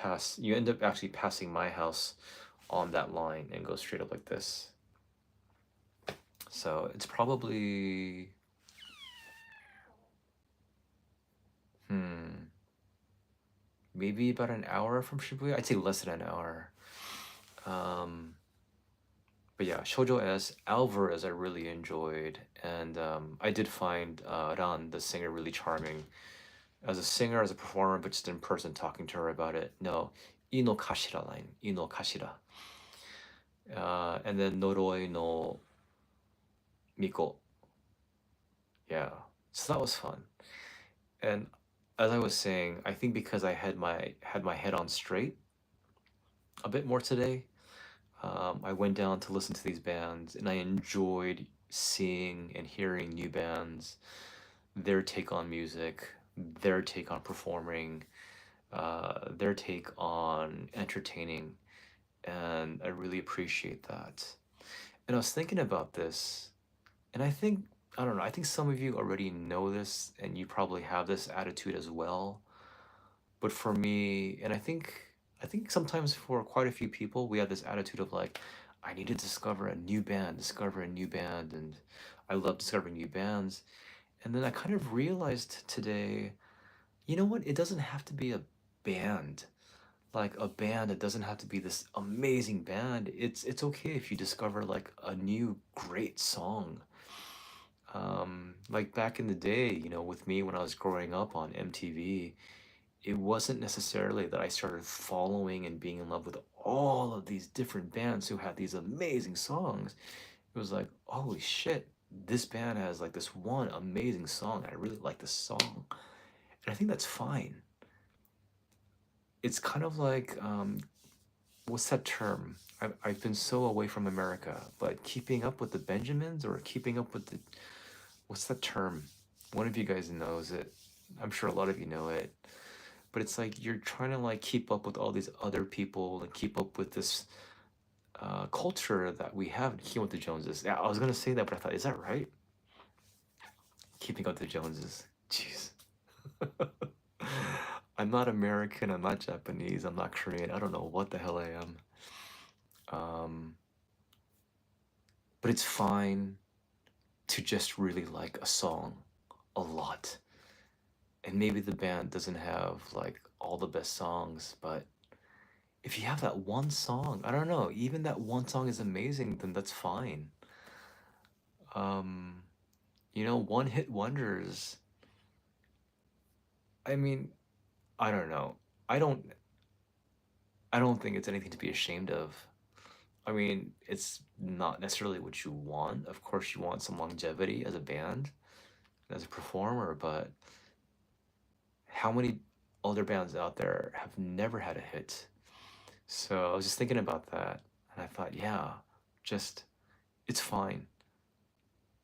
end up actually passing my house on that line and go straight up like this. So it's probably, hmm, maybe about an hour from Shibuya. I'd say less than an hour. Um, but yeah, Shoujo S, Alvarez I really enjoyed, and I did find Ran, the singer, really charming. As a singer, as a performer, but just in person talking to her about it. No, Ino Kashira line, Ino Kashira. And then Noroi no Miko. Yeah, so that was fun. And as I was saying, I think because I had my head on straight a bit more today, I went down to listen to these bands, and I enjoyed seeing and hearing new bands, their take on music, their take on performing, their take on entertaining, and I really appreciate that. And I was thinking about this, and I don't know, I think some of you already know this, and you probably have this attitude as well. But for me, and I think sometimes for quite a few people, we have this attitude of like, I need to discover a new band, and I love discovering new bands. And then I kind of realized today, you know what? It doesn't have to be a band. Like a band, it doesn't have to be this amazing band. It's okay if you discover like a new great song. Like back in the day, with me when I was growing up on MTV, it wasn't necessarily that I started following and being in love with all of these different bands who had these amazing songs. It was like, holy shit, this band has like this one amazing song. I really like this song. And I think that's fine. It's kind of like, what's that term? I've been so away from America, but keeping up with the Benjamins or keeping up with the, what's that term? One of you guys knows it. I'm sure a lot of you know it. But it's like you're trying to like keep up with all these other people and keep up with this culture that we have in Keeping with the Joneses. Yeah, I was gonna say that, but I thought, is that right? Keeping up with the Joneses. Jeez. I'm not American. I'm not Japanese. I'm not Korean. I don't know what the hell I am. Um, but it's fine to just really like a song a lot. And maybe the band doesn't have like all the best songs, but if you have that one song, I don't know, even that one song is amazing, then that's fine. Um, one hit wonders. I mean, I don't know. I don't I don't think it's anything to be ashamed of. I mean, it's not necessarily what you want. Of course, you want some longevity as a band, as a performer, but how many other bands out there have never had a hit? So I was just thinking about that, and I thought, yeah, just it's fine.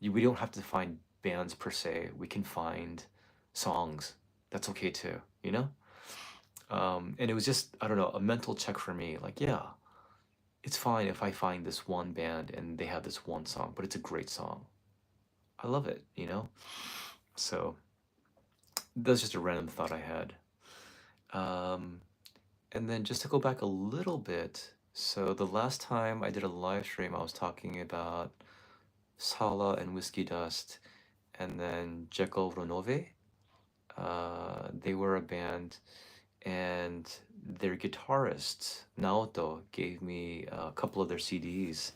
We don't have to find bands per se. We can find songs. that's okay too, you know? And it was just, I don't know, a mental check for me. Like, yeah, it's fine if I find this one band and they have this one song, but it's a great song. I love it, you know? So that's just a random thought I had. Um, and then just to go back a little bit, so the last time I did a live stream, I was talking about Sala and Whiskey Dust, and then Jekyll Ronove. They were a band, and their guitarist Naoto gave me a couple of their CDs,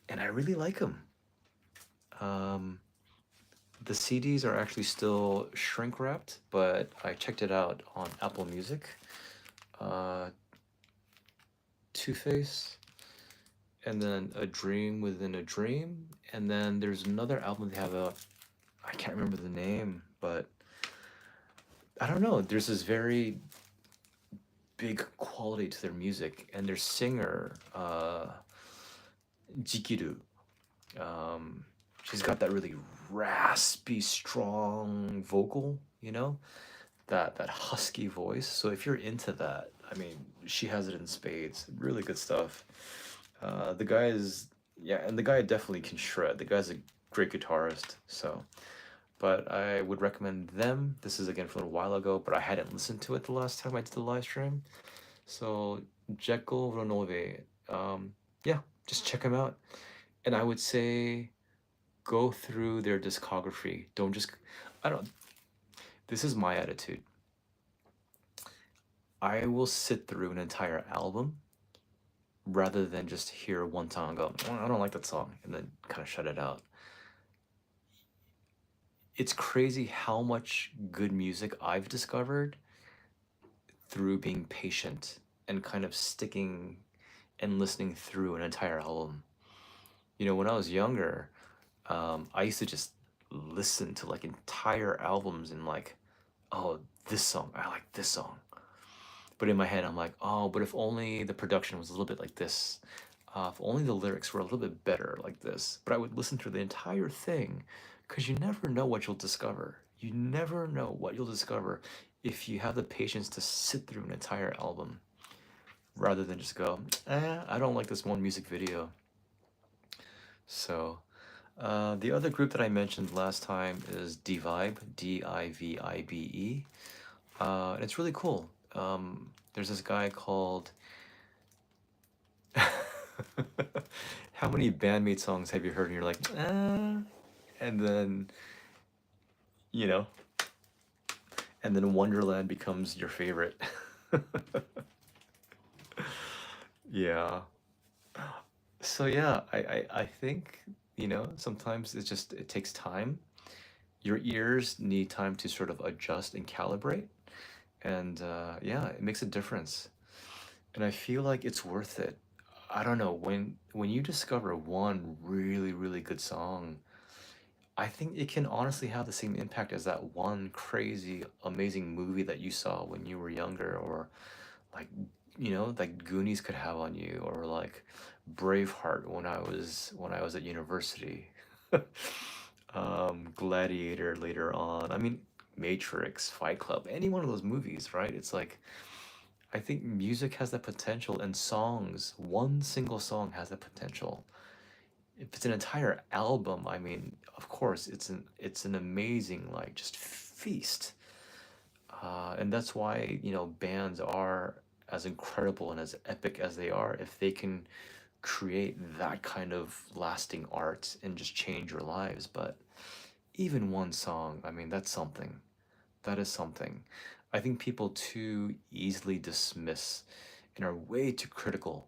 and I really like them. The CDs are actually still shrink wrapped, but I checked it out on Apple Music. Two Face, and then A Dream Within a Dream, and then there's another album they have out. I can't remember the name, but I don't know. There's this very big quality to their music, and their singer, Jikiru, she's got that really raspy, strong vocal, you know, that husky voice. So if you're into that, I mean, she has it in spades. Really good stuff. The guy is, yeah, and the guy definitely can shred. The guy's a great guitarist. So, but I would recommend them. This is again from a while ago, but I hadn't listened to it the last time I did the live stream. So Jekyll Ronove, yeah, just check them out. And I would say go through their discography. Don't just, I don't, this is my attitude. I will sit through an entire album rather than just hear one song and go, "Oh, I don't like that song," and then kind of shut it out. It's crazy how much good music I've discovered through being patient and kind of sticking and listening through an entire album. You know, when I was younger, I used to just listen to like entire albums and like, oh, this song, I like this song. But in my head, I'm like, oh, but if only the production was a little bit like this. If only the lyrics were a little bit better like this. But I would listen through the entire thing because you never know what you'll discover. You never know what you'll discover if you have the patience to sit through an entire album rather than just go, I don't like this one music video. So, the other group that I mentioned last time is D-Vibe, Divibe. And it's really cool. There's this guy called. How many bandmate songs have you heard and you're like, and then, you know, and then Wonderland becomes your favorite. Yeah. So yeah, I think, you know, sometimes it's just, it takes time. Your ears need time to sort of adjust and calibrate. And yeah, it makes a difference. And I feel like it's worth it. I don't know, when you discover one really, really good song, I think it can honestly have the same impact as that one crazy, amazing movie that you saw when you were younger, or like, you know, like Goonies could have on you, or like Braveheart when I was at university. Gladiator later on. I mean, Matrix, Fight Club, any one of those movies, right? It's like I think music has that potential, and songs, one single song has that potential. If it's an entire album, I mean, of course, it's an amazing like just feast. And that's why, you know, bands are as incredible and as epic as they are if they can create that kind of lasting art and just change your lives. But even one song, I mean, that's something. That is something. I think people too easily dismiss and are way too critical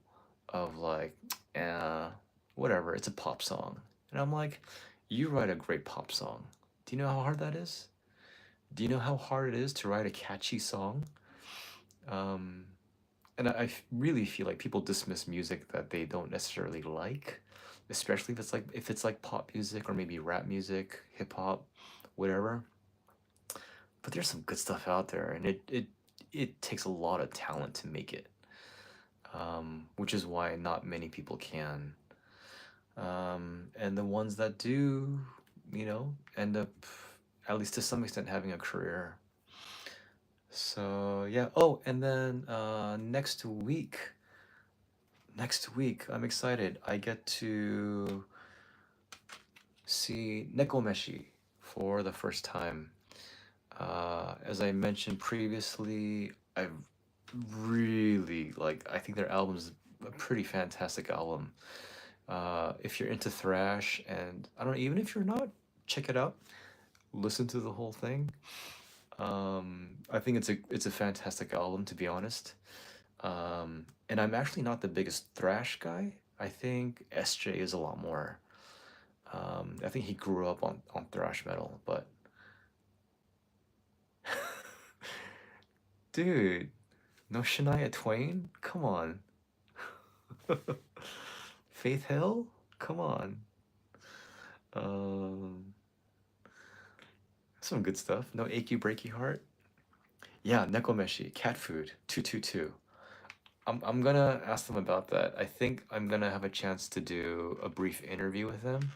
of like, uh, whatever, it's a pop song. And I'm like, you write a great pop song. Do you know how hard that is? Do you know how hard it is to write a catchy song? Um, and really feel like people dismiss music that they don't necessarily like, especially if it's like pop music or maybe rap music, hip hop, whatever. But there's some good stuff out there, and it takes a lot of talent to make it, which is why not many people can. And the ones that do, you know, end up, at least to some extent, having a career. So yeah. Oh, and then next week, I'm excited. I get to see Nekomeshi for the first time. As I mentioned previously, I really like. I think their album's a pretty fantastic album. If you're into thrash, and I don't know, even if you're not, check it out. Listen to the whole thing. I think it's a fantastic album, to be honest. And I'm actually not the biggest thrash guy. I think SJ is a lot more. I think he grew up on thrash metal, but dude, no Shania Twain? Come on. Faith Hill? Come on. Um, some good stuff. No Achy Breaky Heart? Yeah, Nekomeshi, Cat Food, 222. I'm gonna ask them about that. I think I'm gonna have a chance to do a brief interview with them.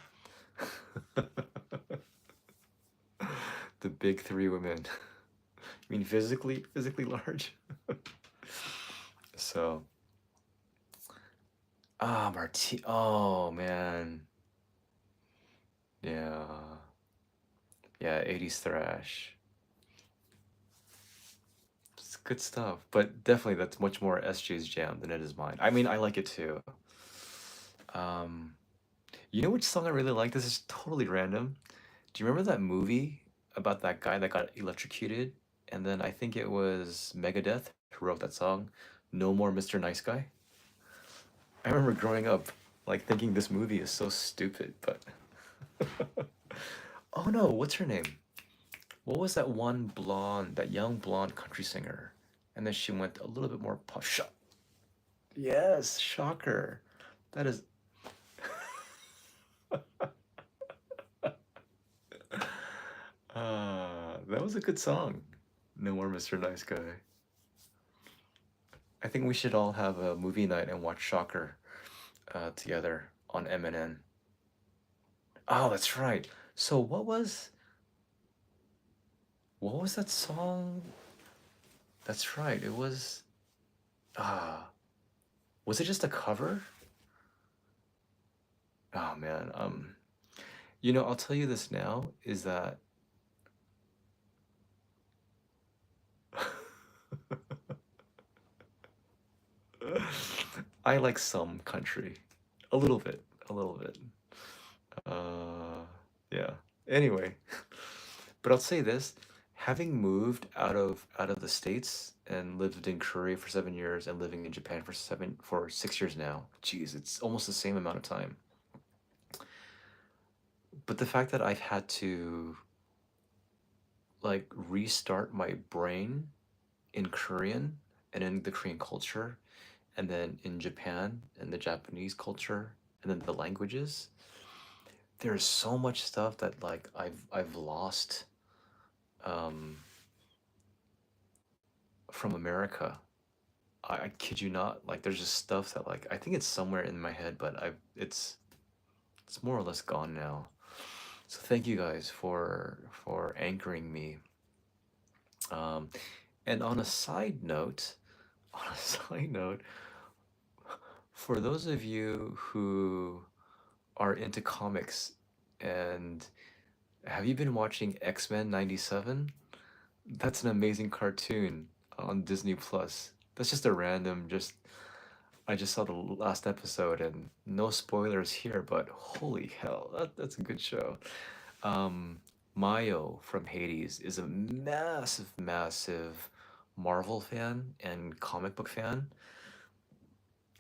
The big three women. You mean physically large? So, Marti. Oh man, yeah, yeah. 80s thrash. It's good stuff, but definitely that's much more SJ's jam than it is mine. I mean, I like it too. Um, you know which song I really like? This is totally random. Do you remember that movie about that guy that got electrocuted? And then I think it was Megadeth who wrote that song, No More Mr. Nice Guy. I remember growing up, like thinking this movie is so stupid, but oh no, what's her name? What was that one blonde, that young blonde country singer? And then she went a little bit more pop. Yes, shocker. That is. That was a good song. No More Mr. Nice Guy. I think we should all have a movie night and watch Shocker together on MNN. Oh, that's right. So what was that song? That's right. It was ah was it just a cover? Oh man. I'll tell you this now is that I like some country. A little bit. A little bit. Uh yeah. Anyway, but I'll say this, having moved out of the States and lived in Korea for 7 years and living in Japan for 6 years now, geez, it's almost the same amount of time. But the fact that I've had to like restart my brain in Korean and in the Korean culture, and then in Japan and the Japanese culture, and then the languages, there's so much stuff that like I've lost um, from America. I kid you not. Like there's just stuff that like I think it's somewhere in my head, but it's more or less gone now. So thank you guys for anchoring me. Um, and on a side note, on a side note, for those of you who are into comics, and have you been watching X-Men 97? That's an amazing cartoon on Disney Plus. That's just a random just I just saw the last episode and no spoilers here, but holy hell, that's a good show. Um, Mayo from Hades is a massive, massive Marvel fan and comic book fan.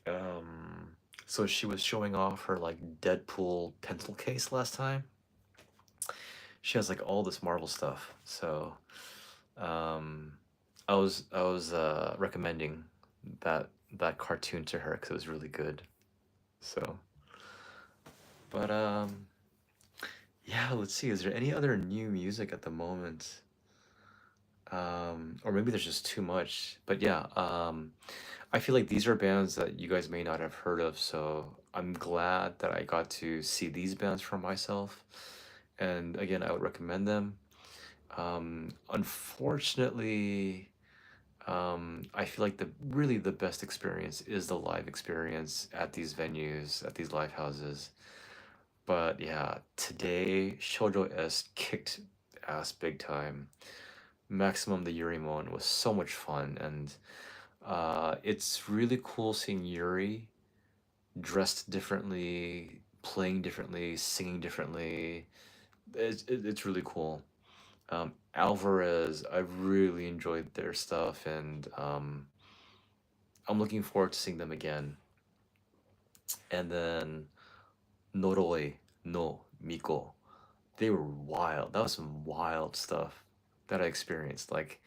Um, so she was showing off her like Deadpool pencil case last time. She has like all this Marvel stuff. So um, I was recommending that cartoon to her because it was really good. So, but yeah, let's see. Is there any other new music at the moment? Or maybe there's just too much. But yeah, I feel like these are bands that you guys may not have heard of, so I'm glad that I got to see these bands for myself. And again, I would recommend them. Unfortunately, I feel like the best experience is the live experience at these venues, at these live houses. But yeah, today Shoujo S kicked ass big time. Maximum the Yurimon was so much fun, and it's really cool seeing Yuri dressed differently, playing differently, singing differently. It's really cool. Alvarez, I really enjoyed their stuff, and I'm looking forward to seeing them again. And then Noroi no Miko, they were wild. That was some wild stuff that I experienced. Like,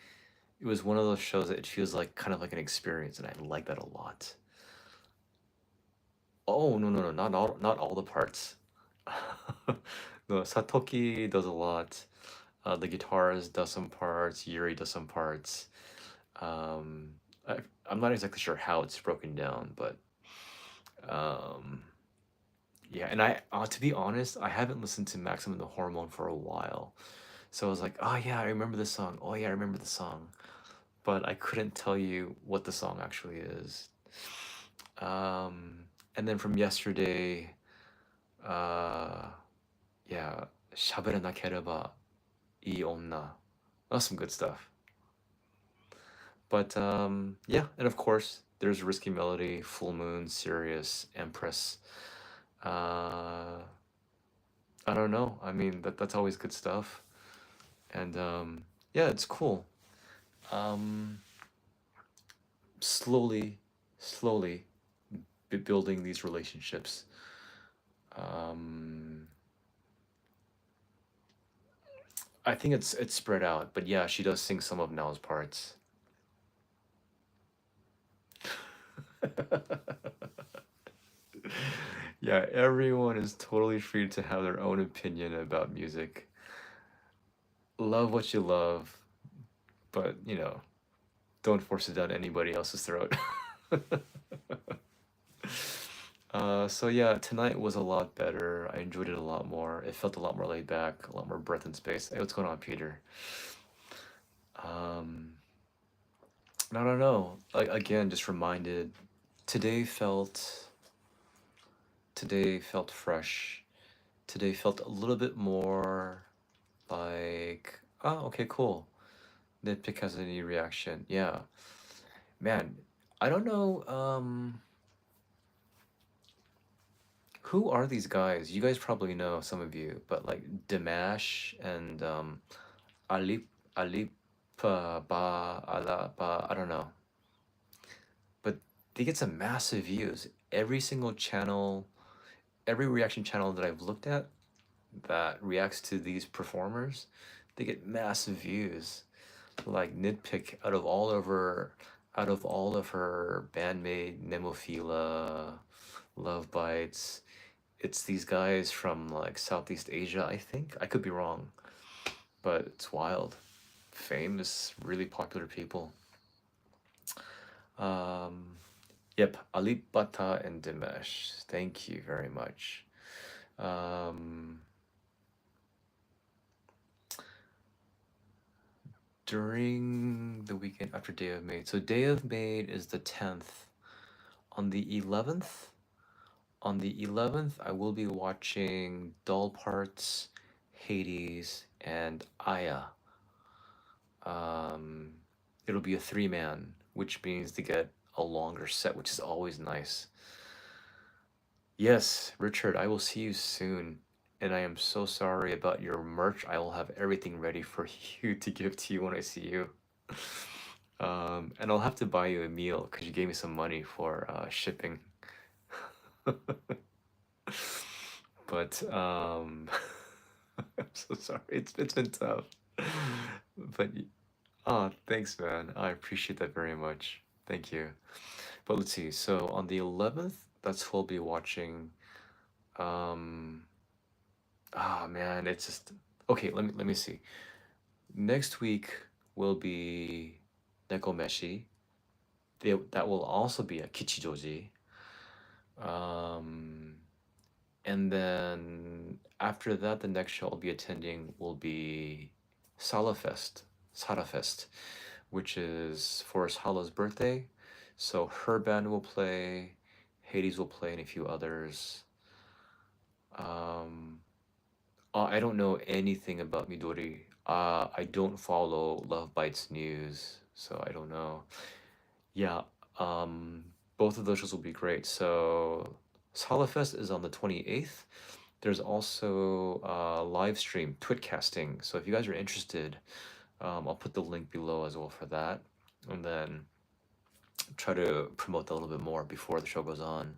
it was one of those shows that it feels like kind of like an experience, and I like that a lot. Oh no no no, not all the parts. No, Satoki does a lot. The guitarist does some parts. Yuri does some parts. Um, I'm not exactly sure how it's broken down, but um, yeah. And to be honest, I haven't listened to Maximum the Hormone for a while, so I was like, oh yeah, I remember this song. Oh yeah, I remember the song, but I couldn't tell you what the song actually is. Um, and then from yesterday, uh, yeah, 喋らなければいい女. That's some good stuff. But yeah, and of course, there's Risky Melody, Full Moon, Sirius, Empress. Uh, I don't know. I mean, that's always good stuff. And yeah, it's cool. Um, slowly building these relationships. Um, I think it's spread out, but yeah, she does sing some of Nao's parts. Yeah, everyone is totally free to have their own opinion about music. Love what you love, but don't force it down anybody else's throat. So yeah, tonight was a lot better. I enjoyed it a lot more. It felt a lot more laid back, a lot more breath and space. Hey, what's going on, Peter? Um, I don't know. Like, again, just reminded. Today felt. Today felt fresh. Today felt a little bit more like, oh, okay, cool. Nitpick has a new reaction. Yeah, man. I don't know. Who are these guys? You guys probably know, some of you, but like Dimash and Alip Alip Ba Alapa. I don't know, but they get some massive views. Every single channel, every reaction channel that I've looked at that reacts to these performers, they get massive views. Like Nitpick, out of all of her bandmate Nemophila, Love Bites, it's these guys from like Southeast Asia, I think. I could be wrong, but it's wild. Famous, really popular people. Um, yep, Ali Bata and Dimesh. Thank you very much. Um, during the weekend after Day of Maid. So Day of Maid is the 10th. On the 11th, I will be watching Doll Parts, Hades, and Aya. Um, it'll be a three-man, which means to get a longer set, which is always nice. Yes, Richard, I will see you soon. And I am so sorry about your merch. I will have everything ready for you to give to you when I see you. And I'll have to buy you a meal because you gave me some money for shipping. But I'm so sorry. It's been tough. But oh, thanks, man. I appreciate that very much. Thank you. But let's see. So on the 11th, that's who I'll be watching. Um, man, it's just okay. Let me see. Next week will be Nekomeshi. That will also be a Kichijoji. Um, and then after that, the next show I'll be attending will be Salafest, which is Forrest Hollow's birthday. So her band will play, Hades will play, and a few others. Um, I don't know anything about Midori. I don't follow Love Bites news, so I don't know. Yeah, um, both of those shows will be great. So Solifest is on the 28th. There's also live stream Twitcasting. So if you guys are interested, I'll put the link below as well for that, and then try to promote that a little bit more before the show goes on.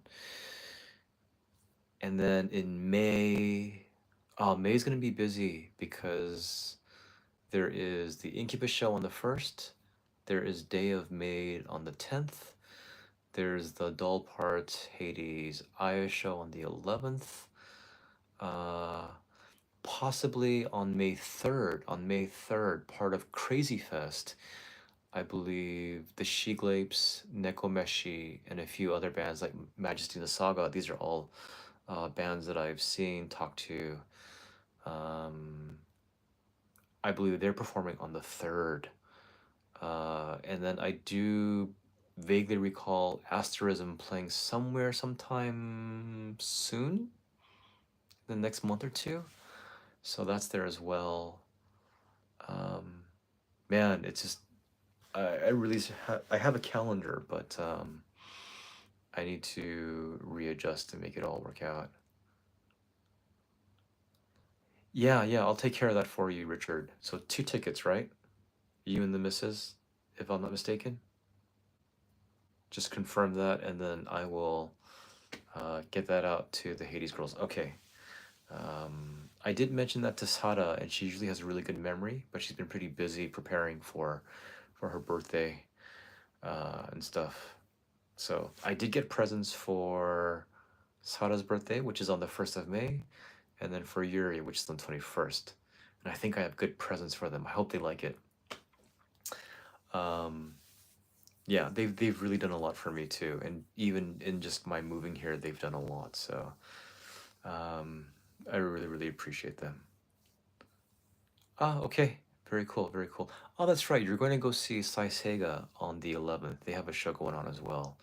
And then in May, May's gonna be busy because there is the Incubus show on the 1st. There is Day of Maid on the 10th. There's the Doll Parts Hades Aya show on the 11th. Possibly on May 3rd. On May 3rd, part of Crazy Fest, I believe the Shiglapes, Nekomeshi, and a few other bands like Majesty and the Saga. These are all bands that I've seen, talked to. I believe they're performing on the 3rd. And then I do vaguely recall Asterism playing somewhere sometime soon, the next month or two. So that's there as well. Man, it's just I really I have a calendar, but I need to readjust to make it all work out. Yeah, yeah, I'll take care of that for you, Richard. So 2 tickets, right? You and the missus, if I'm not mistaken. Just confirm that, and then I will get that out to the Hades girls. Okay. I did mention that to Sada, and she usually has a really good memory, but she's been pretty busy preparing for her birthday and stuff. So I did get presents for Sada's birthday, which is on the 1st of May, and then for Yuri, which is on the 21st. And I think I have good presents for them. I hope they like it. Yeah, they've really done a lot for me too, and even in just my moving here, they've done a lot. So I really appreciate them. Ah, okay, very cool, very cool. Oh, that's right. You're going to go see Sai Sega on the 11th. They have a show going on as well.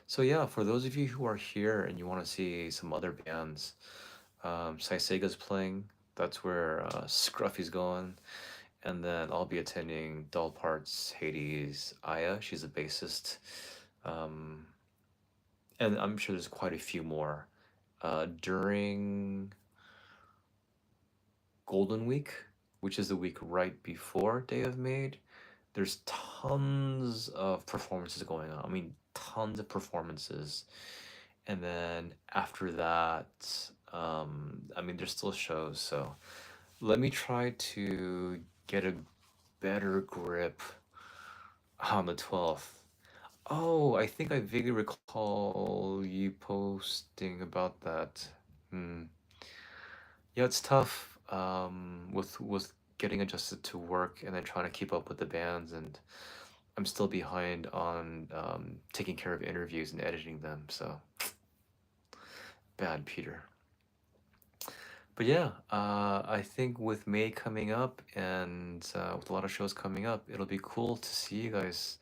So yeah, for those of you who are here and you want to see some other bands, Sai Sega's playing. That's where Scruffy's going. And then I'll be attending Doll Parts, Hades, Aya. She's a bassist. Um, and I'm sure there's quite a few more. During Golden Week, which is the week right before Day of Maid, there's tons of performances going on. I mean, tons of performances. And then after that, I mean, there's still shows. So let me try to get a better grip on the 12th. Oh, I think I vaguely recall you posting about that. Hmm. Yeah, it's tough with getting adjusted to work and then trying to keep up with the bands, and I'm still behind on taking care of interviews and editing them. So bad, Peter. But yeah, I think with May coming up and with a lot of shows coming up, it'll be cool to see you guys,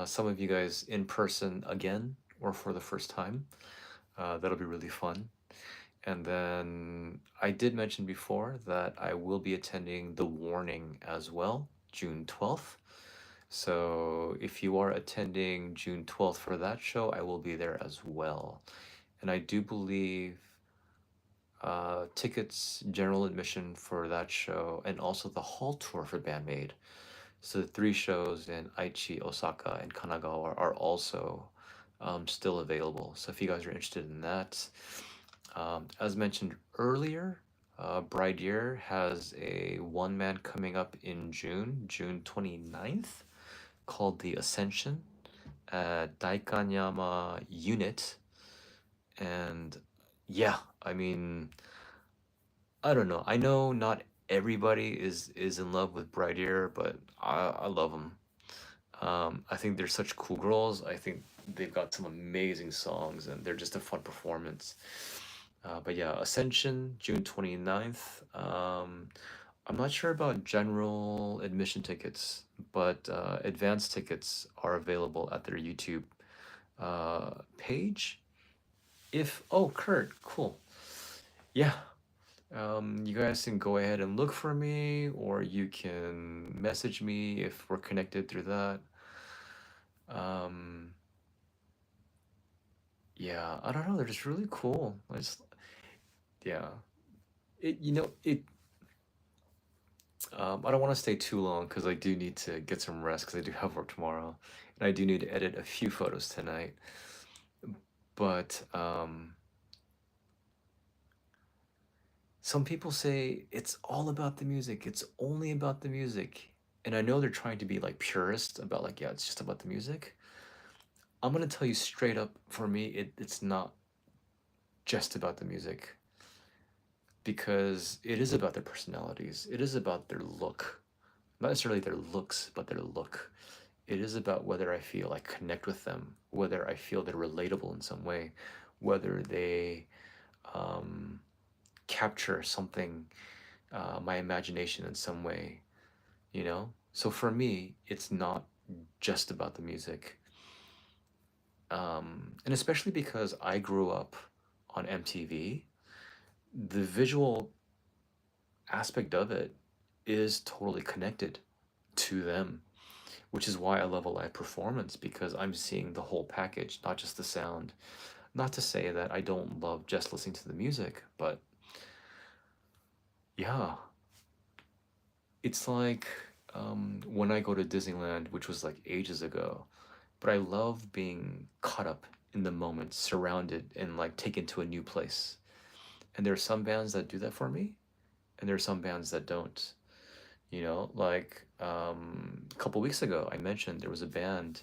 some of you guys in person again or for the first time. That'll be really fun. And then I did mention before that I will be attending The Warning as well, June 12th. So if you are attending June 12th for that show, I will be there as well. And I do believe tickets, general admission for that show, and also the hall tour for Bandmade. So the 3 shows in Aichi, Osaka, and Kanagawa are also still available. So if you guys are interested in that, as mentioned earlier, Bride Year has a one-man coming up in June 29th, called The Ascension at Daikanyama Unit. And yeah, I mean, I don't know. I know not everybody is in love with Bride Year, but I love them. I think they're such cool girls. I think they've got some amazing songs and they're just a fun performance. But yeah, Ascension, June 29th. I'm not sure about general admission tickets, but advanced tickets are available at their YouTube page. If oh, Kurt, cool. Yeah, you guys can go ahead and look for me, or you can message me if we're connected through that. Um, yeah, I don't know. They're just really cool. I just, yeah. It. I don't want to stay too long because I do need to get some rest because I do have work tomorrow, and I do need to edit a few photos tonight. But some people say it's all about the music. It's only about the music. And I know they're trying to be like purist about like, yeah, it's just about the music. I'm gonna tell you straight up, for me, it's not just about the music because it is about their personalities. It is about their look. Not necessarily their looks, but their look. It is about whether I feel I connect with them, whether I feel they're relatable in some way, whether they um, capture something, my imagination in some way, you know? So for me, it's not just about the music. And especially because I grew up on MTV, the visual aspect of it is totally connected to them, which is why I love a live performance because I'm seeing the whole package, not just the sound. Not to say that I don't love just listening to the music, but yeah, it's like when I go to Disneyland, which was like ages ago, but I love being caught up in the moment, surrounded, and like taken to a new place. And there are some bands that do that for me, and there are some bands that don't. Like a couple weeks ago, I mentioned there was a band.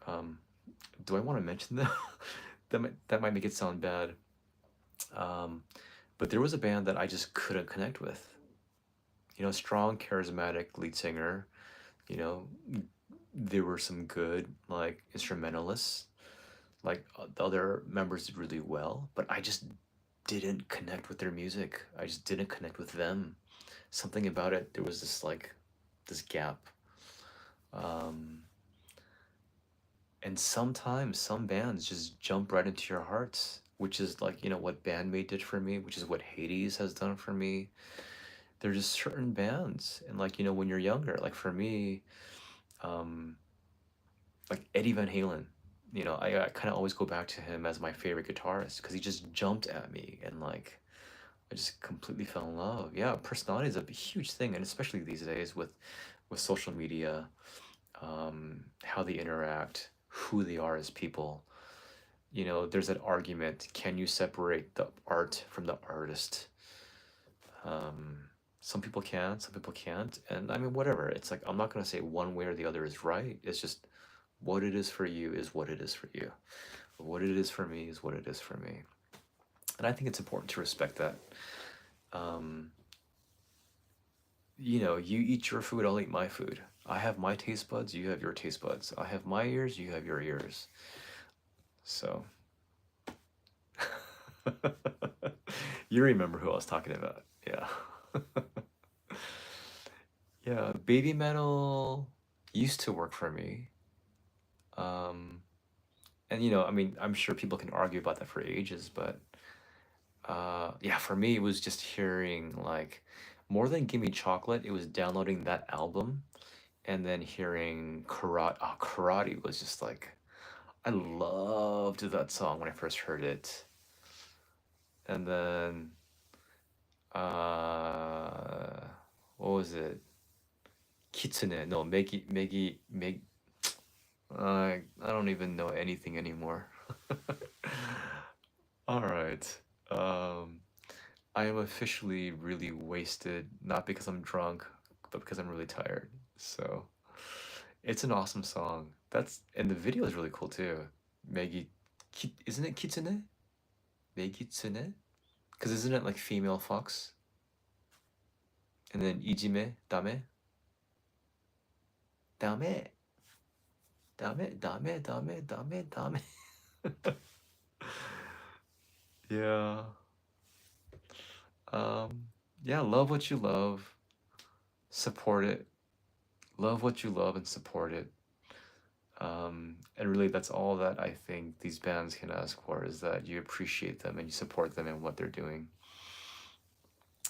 Um, do I want to mention them? That might make it sound bad. Um, but there was a band that I just couldn't connect with. Strong, charismatic lead singer. You know, there were some good like instrumentalists. Like the other members did really well, but I just didn't connect with their music. I just didn't connect with them. Something about it. There was this gap. Um, and sometimes some bands just jump right into your hearts, which is like, what Bandmate did for me, which is what Hades has done for me. There's just certain bands. And like, when you're younger, like for me, um, like Eddie Van Halen, I kind of always go back to him as my favorite guitarist because he just jumped at me and like I just completely fell in love. Yeah, personality is a huge thing, and especially these days with social media, how they interact, who they are as people. There's that argument: can you separate the art from the artist? Um, some people can, some people can't, and I mean, whatever. It's like I'm not gonna say one way or the other is right. It's just what it is for you is what it is for you. What it is for me is what it is for me, and I think it's important to respect that. Um, you eat your food, I'll eat my food. I have my taste buds, you have your taste buds. I have my ears, you have your ears. So, you remember who I was talking about. Yeah. Yeah, baby metal used to work for me. Um, and I mean, I'm sure people can argue about that for ages, but yeah, for me, it was just hearing like more than Gimme Chocolate, it was downloading that album and then hearing Karate. Oh, Karate was just like, I loved that song when I first heard it. And then, uh, what was it? Kitsune. No, Megi. I don't even know anything anymore. All right. Um, I am officially really wasted, not because I'm drunk, but because I'm really tired. So it's an awesome song. And the video is really cool too. Maggie, isn't it Kitsune? Megitsune? Because isn't it like female fox? And then Ijime, dame, dame, dame. Yeah. Um, yeah, love what you love. support it, love what you love and support it. And really, that's all that I think these bands can ask for, is that you appreciate them and you support them in what they're doing.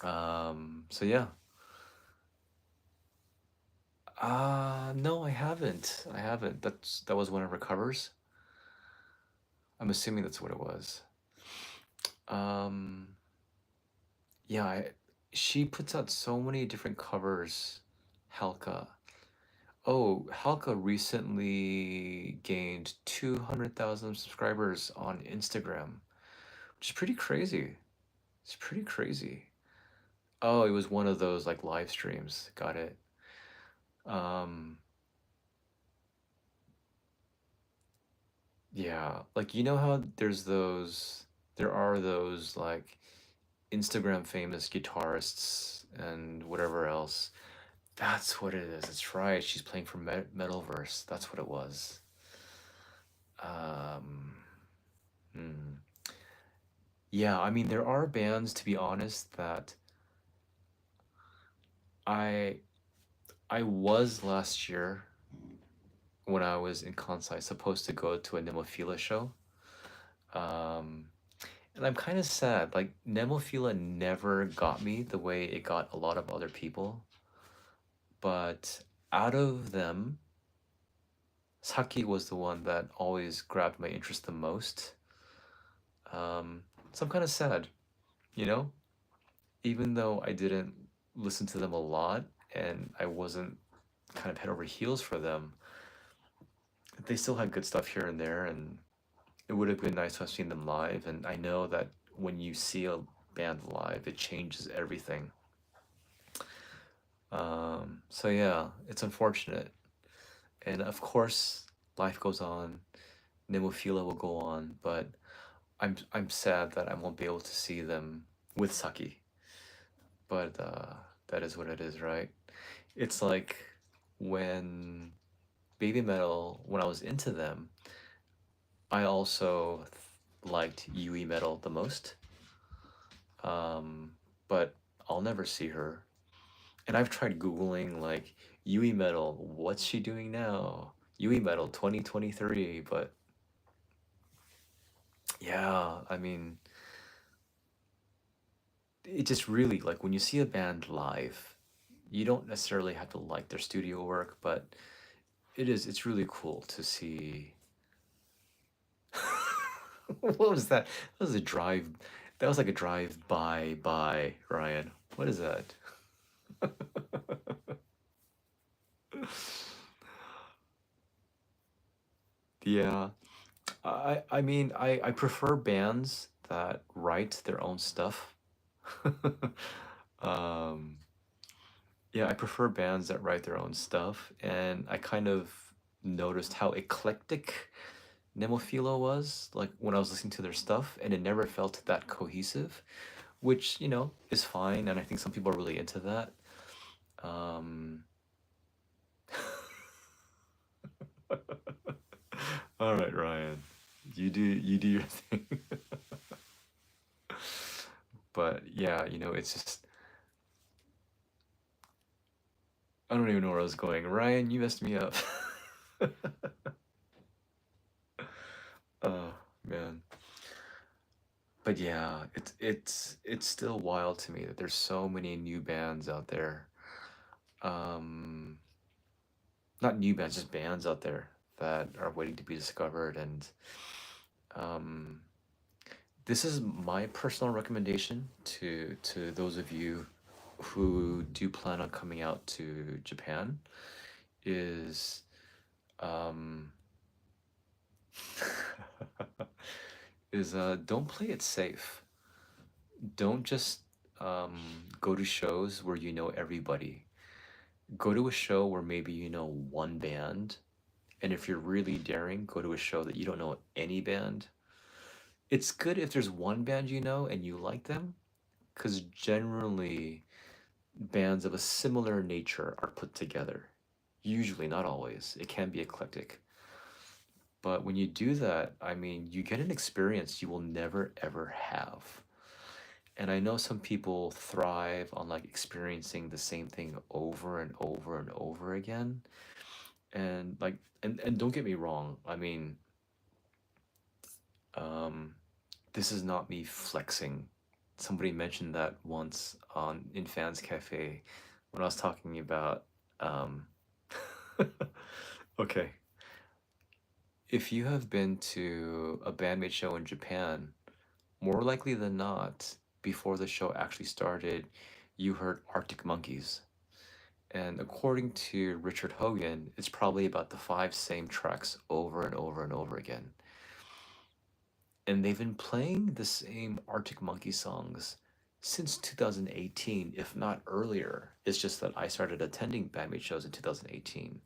So yeah. No, I haven't. I haven't. That was one of her covers. I'm assuming that's what it was. Um, yeah, she puts out so many different covers. Halka. Oh, Halka recently gained 200,000 subscribers on Instagram, which is pretty crazy. It's pretty crazy. Oh, it was one of those like live streams. Got it. Um, yeah, like you know how there are those like Instagram famous guitarists and whatever else. That's what it is. It's right. She's playing for Metalverse. That's what it was. Um, hmm. Yeah, I mean, there are bands, to be honest, that I I was last year when I was in Kansai supposed to go to a Nemophila show. Um, and I'm kind of sad. Like Nemophila never got me the way it got a lot of other people. But out of them, Saki was the one that always grabbed my interest the most. So I'm kind of sad, you know? Even though I didn't listen to them a lot and I wasn't kind of head over heels for them, they still had good stuff here and there, and it would have been nice to have seen them live. And I know that when you see a band live, it changes everything. So yeah, it's unfortunate. And of course, life goes on. Nemophila will go on, but I'm sad that I won't be able to see them with Saki. But that is what it is, right? It's like when Baby Metal, when I was into them, I also liked Yui Metal the most. But I'll never see her. And I've tried Googling like Yui Metal, what's she doing now? Yui Metal 2023, but yeah, I mean, it just really like when you see a band live, you don't necessarily have to like their studio work, but it's really cool to see. What was that? That was a drive. That was like a drive by Ryan. What is that? Yeah. I mean I prefer bands that write their own stuff. um yeah, I prefer bands that write their own stuff, and I kind of noticed how eclectic Nemophila was like when I was listening to their stuff, and it never felt that cohesive, which, you know, is fine, and I think some people are really into that. Um All right, Ryan. You do your thing. But yeah, you know, it's just I don't even know where I was going. Ryan, you messed me up. Oh man. But yeah, it's still wild to me that there's so many new bands out there. Um Not new bands, just bands out there that are waiting to be discovered. And um this is my personal recommendation to those of you who do plan on coming out to Japan is um is don't play it safe. Don't just go to shows where you know everybody. Go to a show where maybe you know one band, and if you're really daring, go to a show that you don't know any band. It's good if there's one band you know and you like them, because generally bands of a similar nature are put together. Usually, not always. It can be eclectic. But when you do that, I mean, you get an experience you will never ever have. And I know some people thrive on like experiencing the same thing over and over and over again. And like, and don't get me wrong, I mean, um, this is not me flexing. Somebody mentioned that once on in Fans Cafe when I was talking about um okay. If you have been to a bandmate show in Japan, more likely than not, before the show actually started, you heard Arctic Monkeys. And according to Richard Hogan, it's probably about the five same tracks over and over and over again. And they've been playing the same Arctic Monkey songs since 2018, if not earlier. It's just that I started attending bandmate shows in 2018.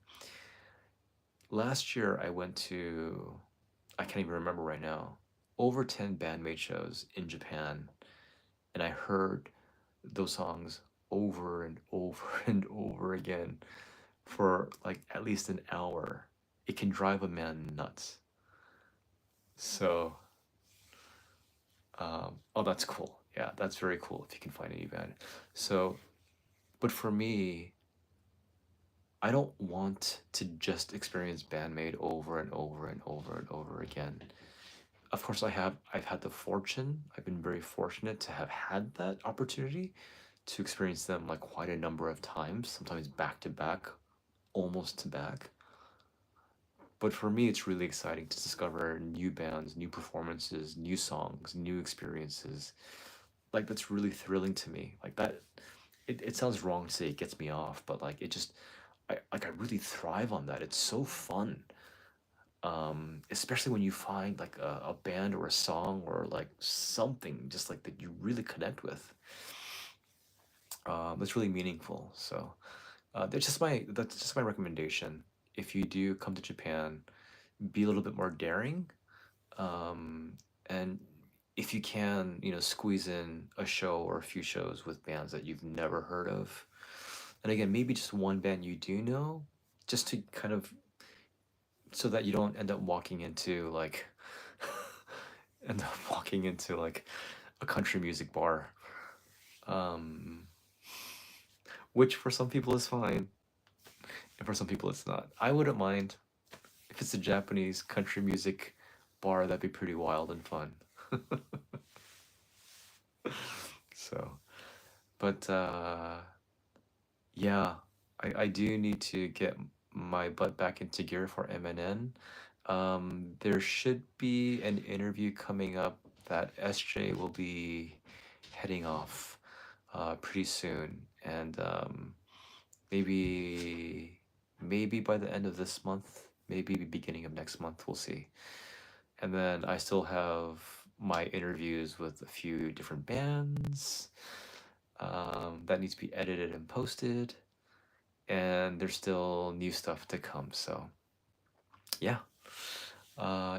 Last year, I went to, I can't even remember right now, over 10 bandmate shows in Japan. And I heard those songs over and over and over again for like at least an hour. It can drive a man nuts. So, oh, that's cool. Yeah, that's very cool if you can find any band. So, but for me, I don't want to just experience Bandmate over and over and over and over again. Of course, I've had the fortune, I've been very fortunate to have had that opportunity to experience them like quite a number of times, sometimes back to back, almost to back. But for me, it's really exciting to discover new bands, new performances, new songs, new experiences. Like that's really thrilling to me. Like that, it sounds wrong to say it gets me off, but like it just, I really thrive on that. It's so fun. Especially when you find like a band or a song or like something just like that you really connect with. That's really meaningful. So that's just my recommendation. If you do come to Japan, be a little bit more daring, um, and if you can, squeeze in a show or a few shows with bands that you've never heard of. And again, maybe just one band you do know, just to kind of so that you don't end up walking into like a country music bar, um, which for some people is fine, and for some people it's not. I wouldn't mind if it's a Japanese country music bar. That'd be pretty wild and fun. So, but yeah, I do need to get my butt back into gear for MNN. There should be an interview coming up that SJ will be heading off pretty soon, and maybe by the end of this month, maybe beginning of next month, we'll see. And then I still have my interviews with a few different bands that needs to be edited and posted, and there's still new stuff to come. So yeah,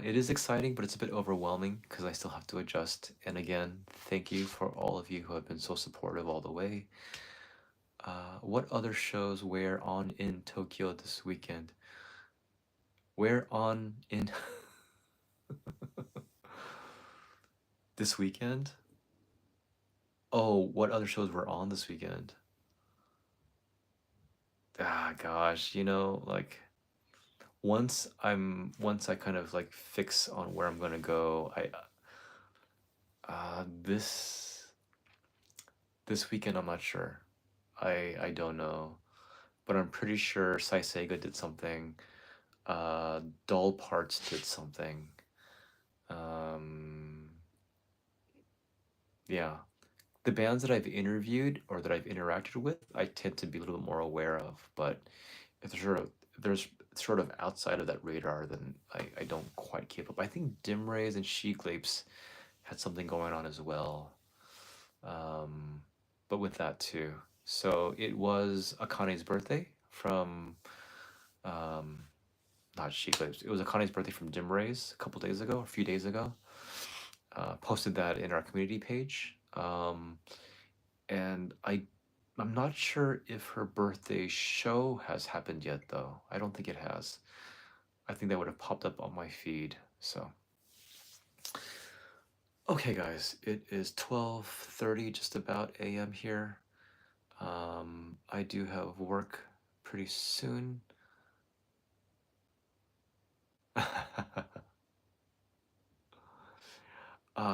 it is exciting, but it's a bit overwhelming because I still have to adjust. And again, thank you for all of you who have been so supportive all the way. What other shows were on in Tokyo this weekend? Where on in this weekend? Oh, what other shows were on this weekend? Ah, gosh, like once I kind of like fix on where I'm gonna go, this weekend I'm not sure. I don't know, but I'm pretty sure Saiseiga did something. Doll Parts did something. Um, yeah, the bands that I've interviewed or that I've interacted with, I tend to be a little bit more aware of. But if there's sort of outside of that radar, then I don't quite keep up. I think Dim Rays and She Glapes had something going on as well. But with that too. So it was Akane's birthday from um, not She Glapes. It was Akane's birthday from Dim Rays a couple days ago, a few days ago. Posted that in our community page. And I'm not sure if her birthday show has happened yet though. I don't think it has. I think that would have popped up on my feed. So Okay, guys, it is 12:30, just about a.m. here. I do have work pretty soon.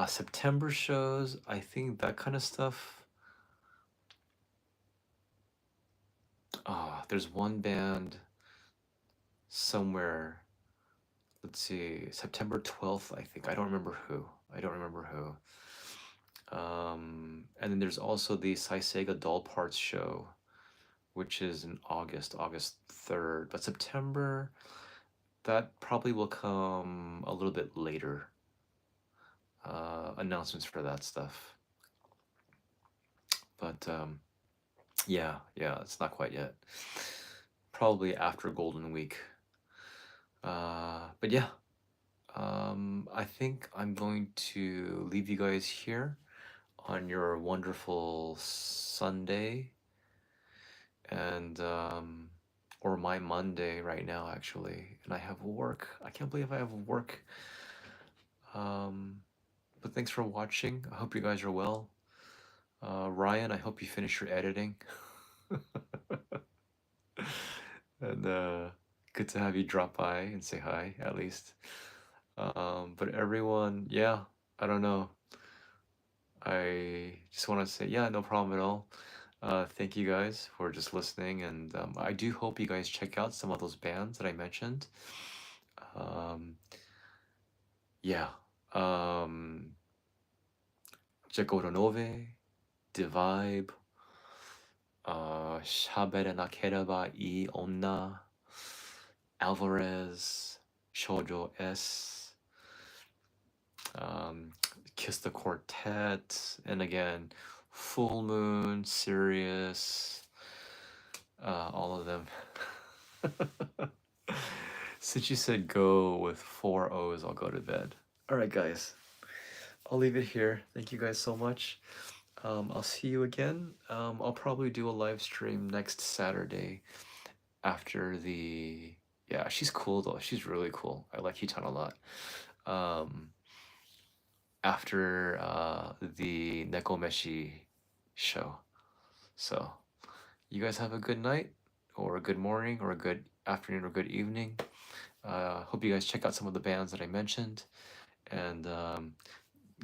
September shows, I think that kind of stuff. There's one band somewhere. Let's see, September 12th, I think. I don't remember who. And then there's also the Saiseiga Doll Parts show, which is in August 3rd. But September, that probably will come a little bit later. Announcements for that stuff. But yeah, it's not quite yet. Probably after Golden Week. But yeah, I think I'm going to leave you guys here on your wonderful Sunday, and or my Monday right now, actually, and I have work. I can't believe I have work. But thanks for watching. I hope you guys are well. Ryan, I hope you finish your editing. And good to have you drop by and say hi, at least. But everyone, yeah, I don't know. I just want to say, yeah, no problem at all. Thank you guys for just listening, and I do hope you guys check out some of those bands that I mentioned. Yeah. Jekoro Nove, Vibe, Shabere Nakereba I Onna, Alvarez, Shoujo S, Kiss the Quartet, and again, FullMooN, Sirius, all of them. Since you said go with 4 O's, I'll go to bed. All right, guys. I'll leave it here. Thank you guys so much. I'll see you again. I'll probably do a live stream next Saturday after the... Yeah, she's cool though. She's really cool. I like Hitan a lot. After the Nekomeshi show. So, you guys have a good night, or a good morning, or a good afternoon, or good evening. Hope you guys check out some of the bands that I mentioned, and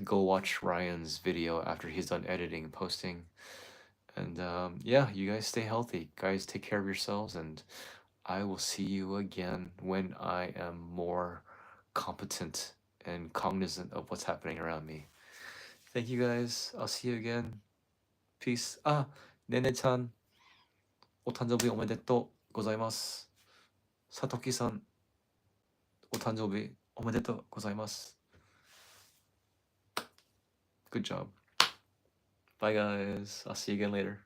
go watch Ryan's video after he's done editing and posting. And yeah, you guys stay healthy. Guys, take care of yourselves, and I will see you again when I am more competent and cognizant of what's happening around me. Thank you guys. I'll see you again. Peace. Nene-chan, お誕生日おめでとうございます。Satoki-san, お誕生日おめでとうございます。Good job. Bye guys. I'll see you again later.